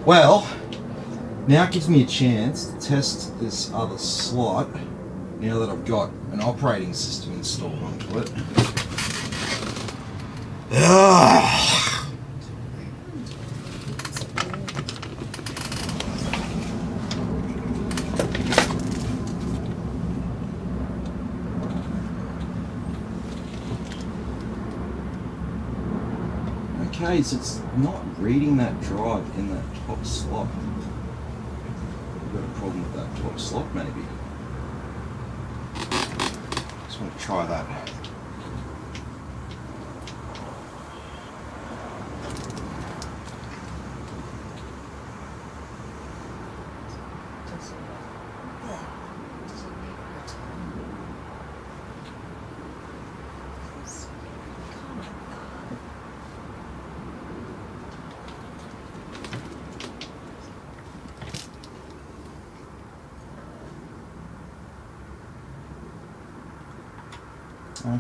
Speaker 1: Well, now it gives me a chance to test this other slot now that I've got an operating system installed onto it. Ugh. Okay, so it's not reading that drive in that top slot. I've got a problem with that top slot, maybe. Just want to try that.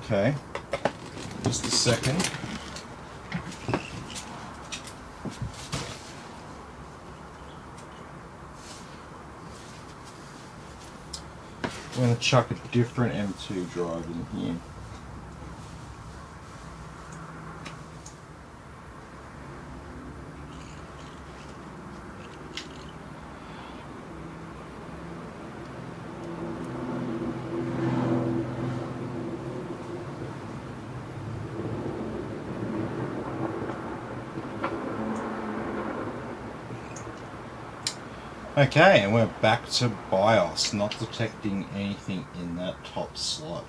Speaker 1: Okay, just a second. I'm going to chuck a different M2 drive in here. Okay, and we're back to BIOS, not detecting anything in that top slot.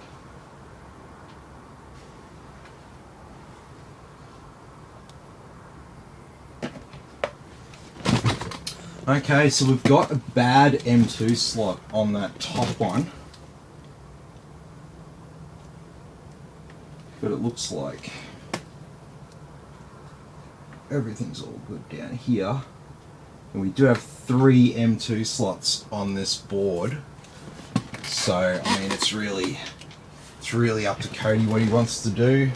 Speaker 1: Okay, so we've got a bad M2 slot on that top one. But it looks like everything's all good down here. And we do have 3 M2 slots on this board. So, I mean, it's really up to Cody what he wants to do.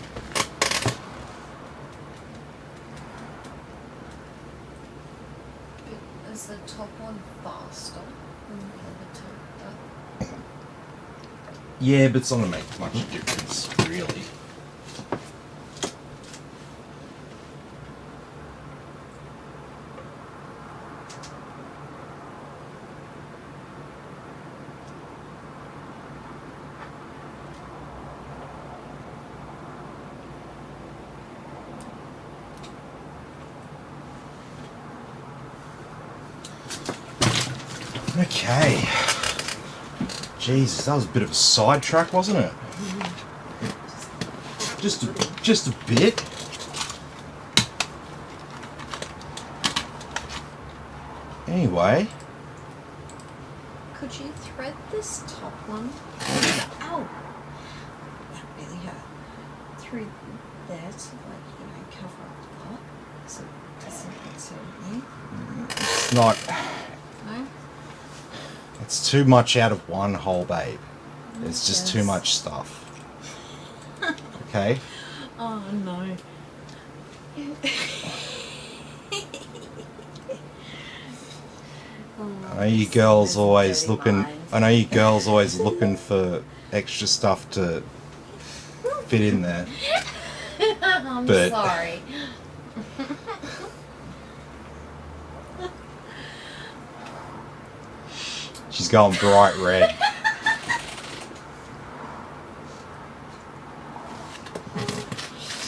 Speaker 2: Is the top one faster than the other two?
Speaker 1: Yeah, but it's not going to make much difference, really. Okay. Jesus, that was a bit of a sidetrack, wasn't it? Just a bit. Anyway.
Speaker 3: Could you thread this top one? Ow! That really hurt. Through there to, like, you know, cover up that. So it doesn't get so neat.
Speaker 1: It's not.
Speaker 3: No?
Speaker 1: It's too much out of one hole, babe. It's just too
Speaker 3: Yes.
Speaker 1: much stuff. Okay?
Speaker 3: Oh no.
Speaker 1: I know you girls always
Speaker 2: dirty
Speaker 1: looking.
Speaker 2: mind.
Speaker 1: I know you girls always looking for extra stuff to fit in there.
Speaker 2: I'm
Speaker 1: But-
Speaker 2: sorry.
Speaker 1: She's going bright red.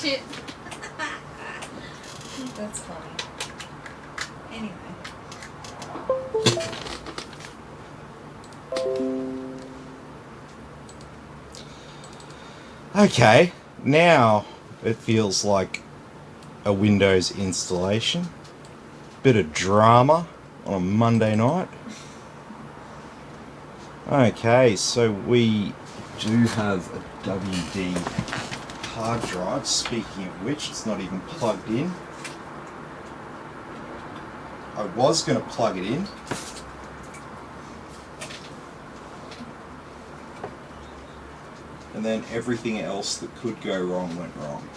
Speaker 3: Shit. That's funny. Anyway.
Speaker 1: Okay, now it feels like a Windows installation. Bit of drama on a Monday night. Okay, so we do have a WD hard drive. Speaking of which, it's not even plugged in. I was going to plug it in. And then everything else that could go wrong went wrong.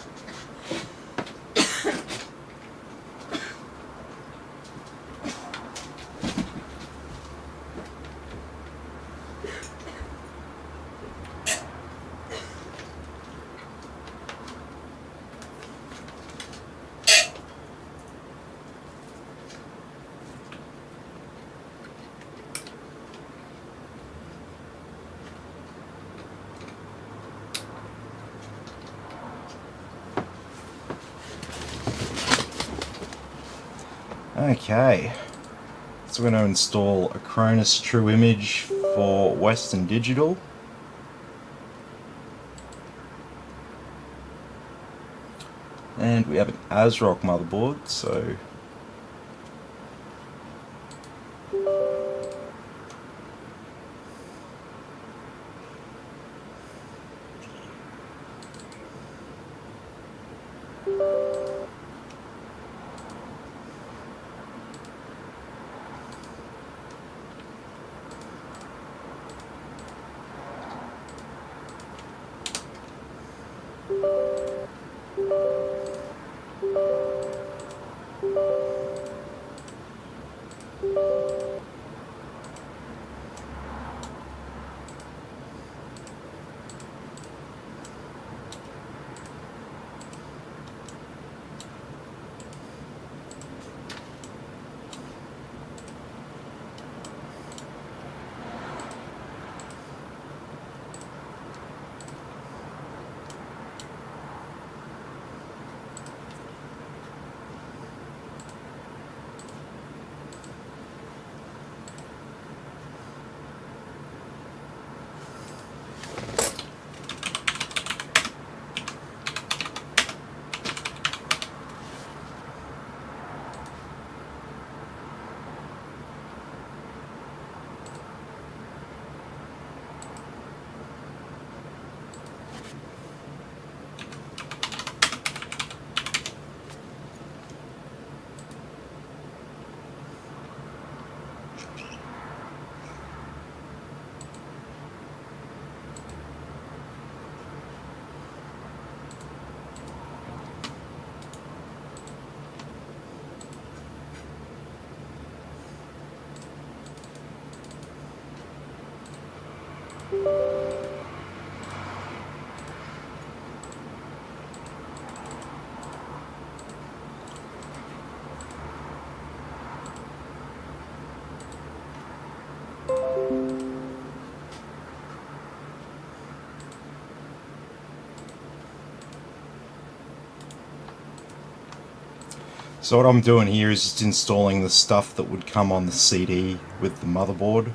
Speaker 1: Okay, so we're going to install a Acronis True Image for Western Digital. And we have an ASRock motherboard, so So what I'm doing here is just installing the stuff that would come on the CD with the motherboard.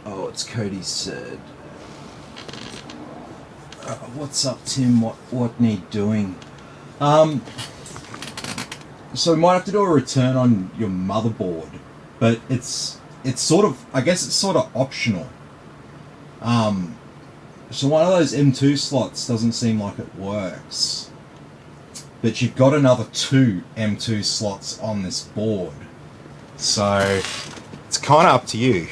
Speaker 1: Oh, it's Cody said. What's up, Tim? What need doing? So we might have to do a return on your motherboard, but it's sort of, I guess it's sort of optional. So one of those M2 slots doesn't seem like it works, but you've got another 2 M2 slots on this board, so it's kind of up to you.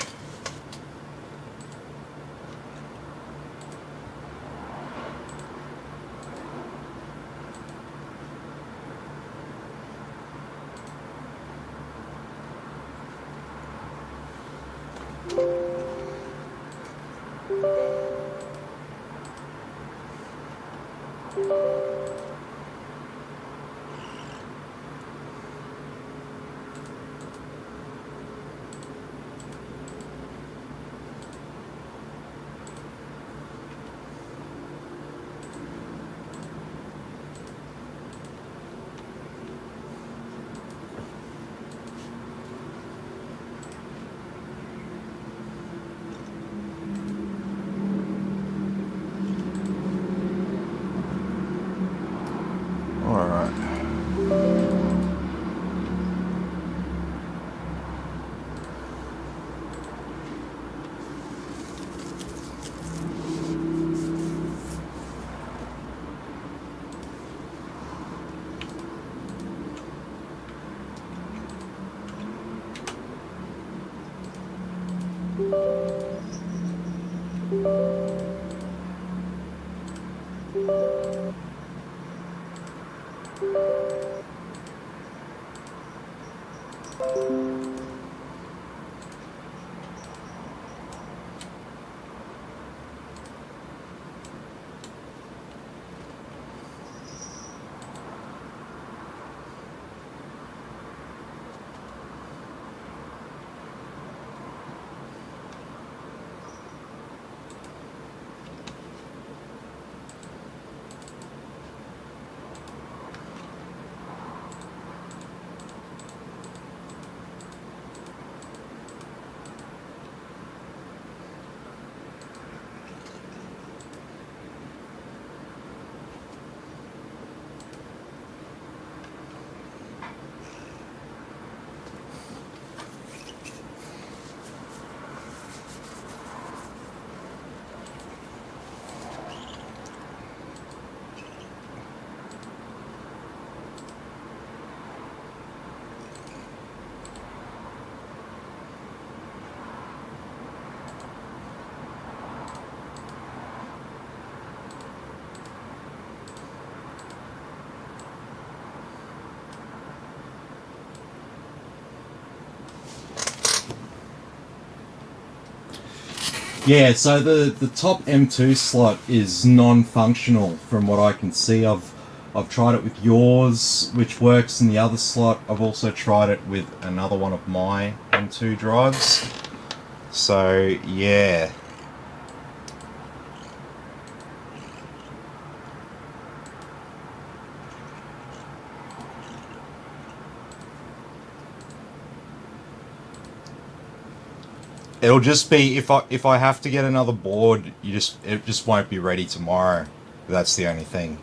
Speaker 1: Yeah, so the top M2 slot is non-functional from what I can see. I've tried it with yours, which works in the other slot. I've also tried it with another one of my M2 drives. So yeah. It'll just be if I have to get another board, it just won't be ready tomorrow. That's the only thing.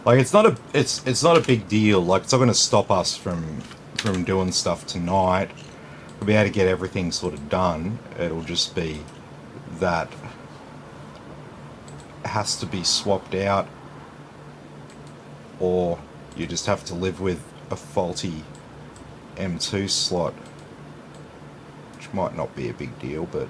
Speaker 1: Like it's not a big deal. Like it's not going to stop us from doing stuff tonight. We'll be able to get everything sort of done. It'll just be that it has to be swapped out, or you just have to live with a faulty M2 slot, which might not be a big deal, but.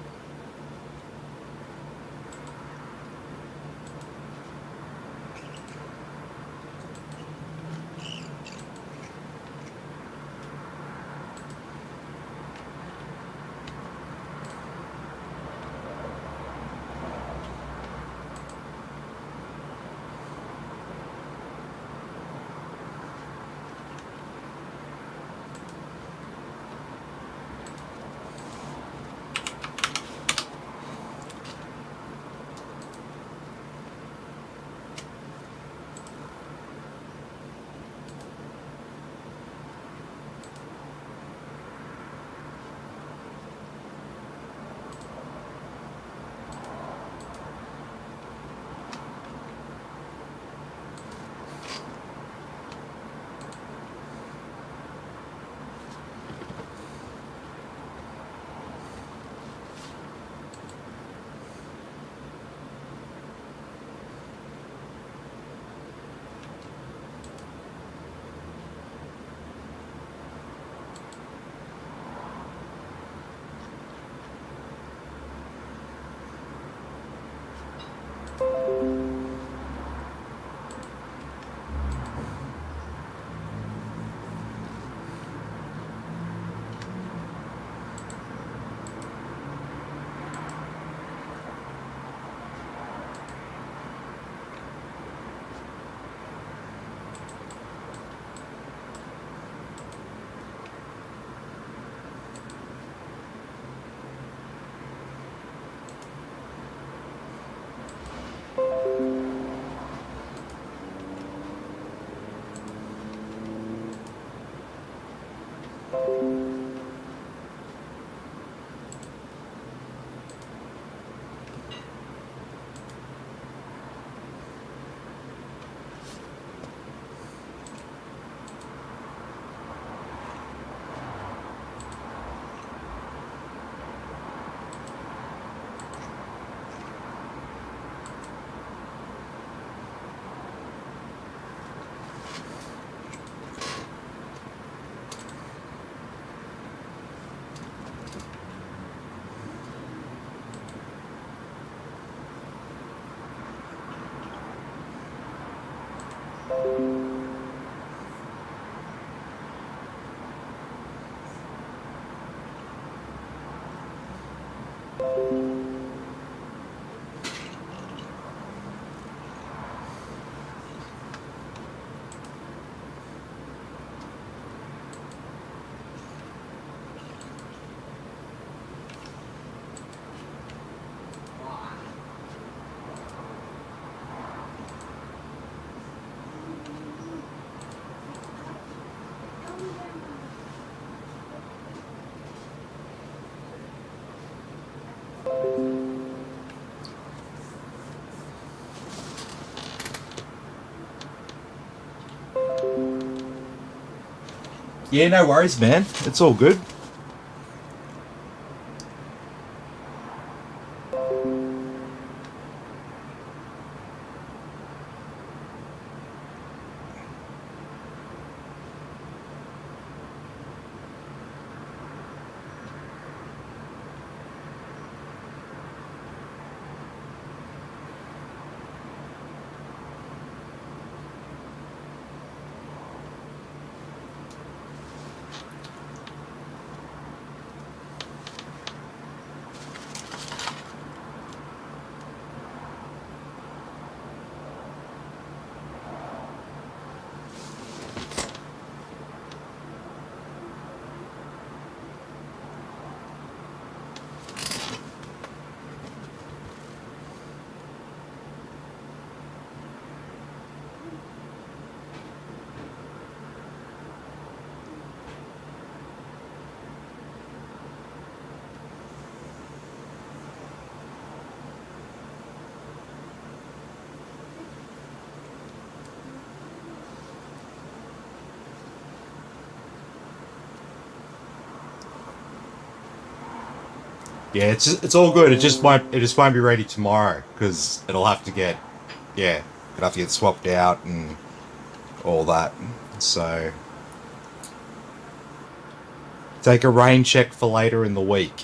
Speaker 1: Yeah, no worries, man. It's all good. Yeah, it's all good. It just won't be ready tomorrow because it'll have to get swapped out and all that. So take a rain check for later in the week.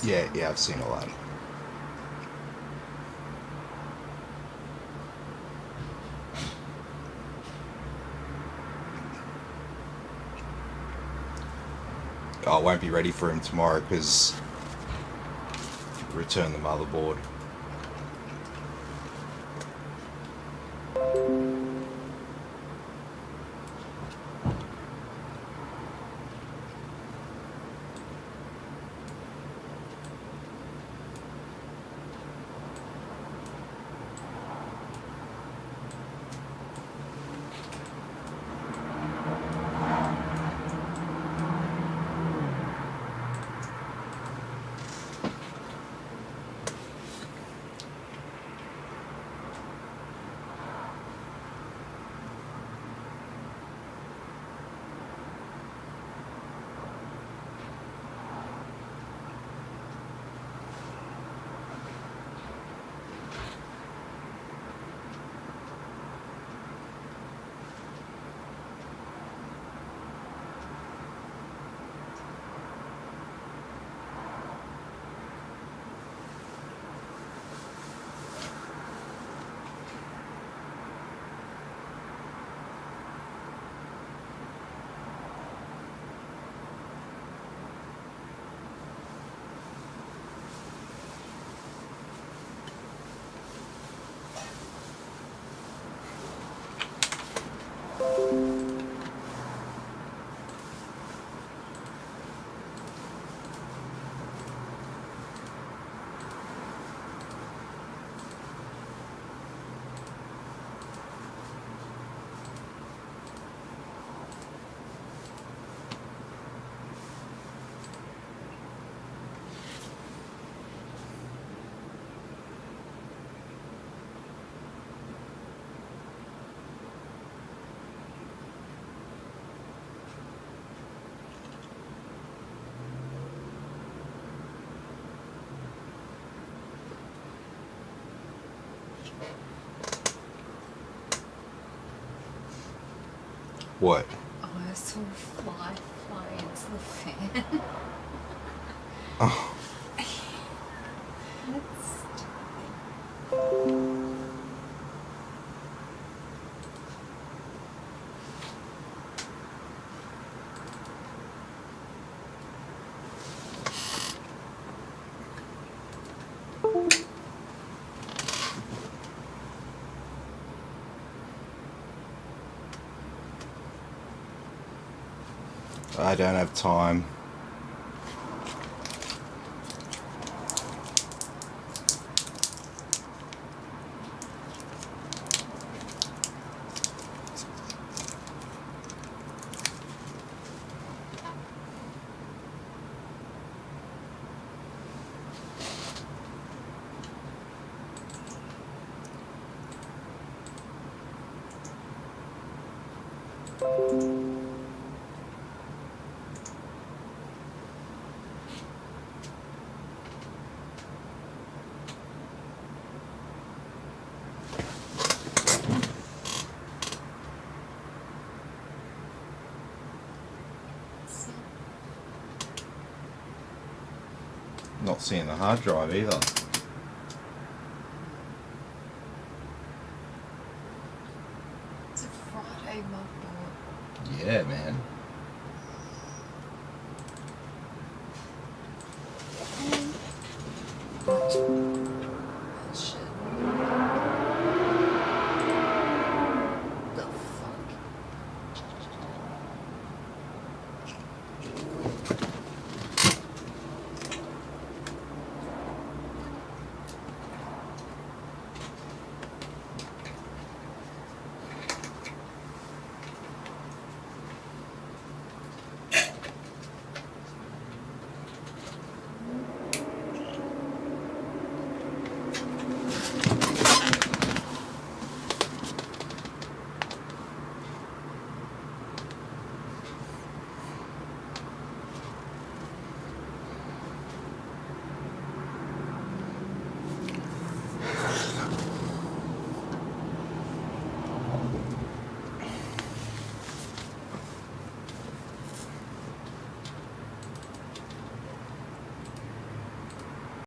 Speaker 1: Yeah, I've seen a lot. I won't be ready for him tomorrow because return the motherboard. What?
Speaker 2: Oh, I saw a fly into the fan.
Speaker 1: Oh,
Speaker 3: That's
Speaker 1: I don't have time. Not seeing the hard drive either.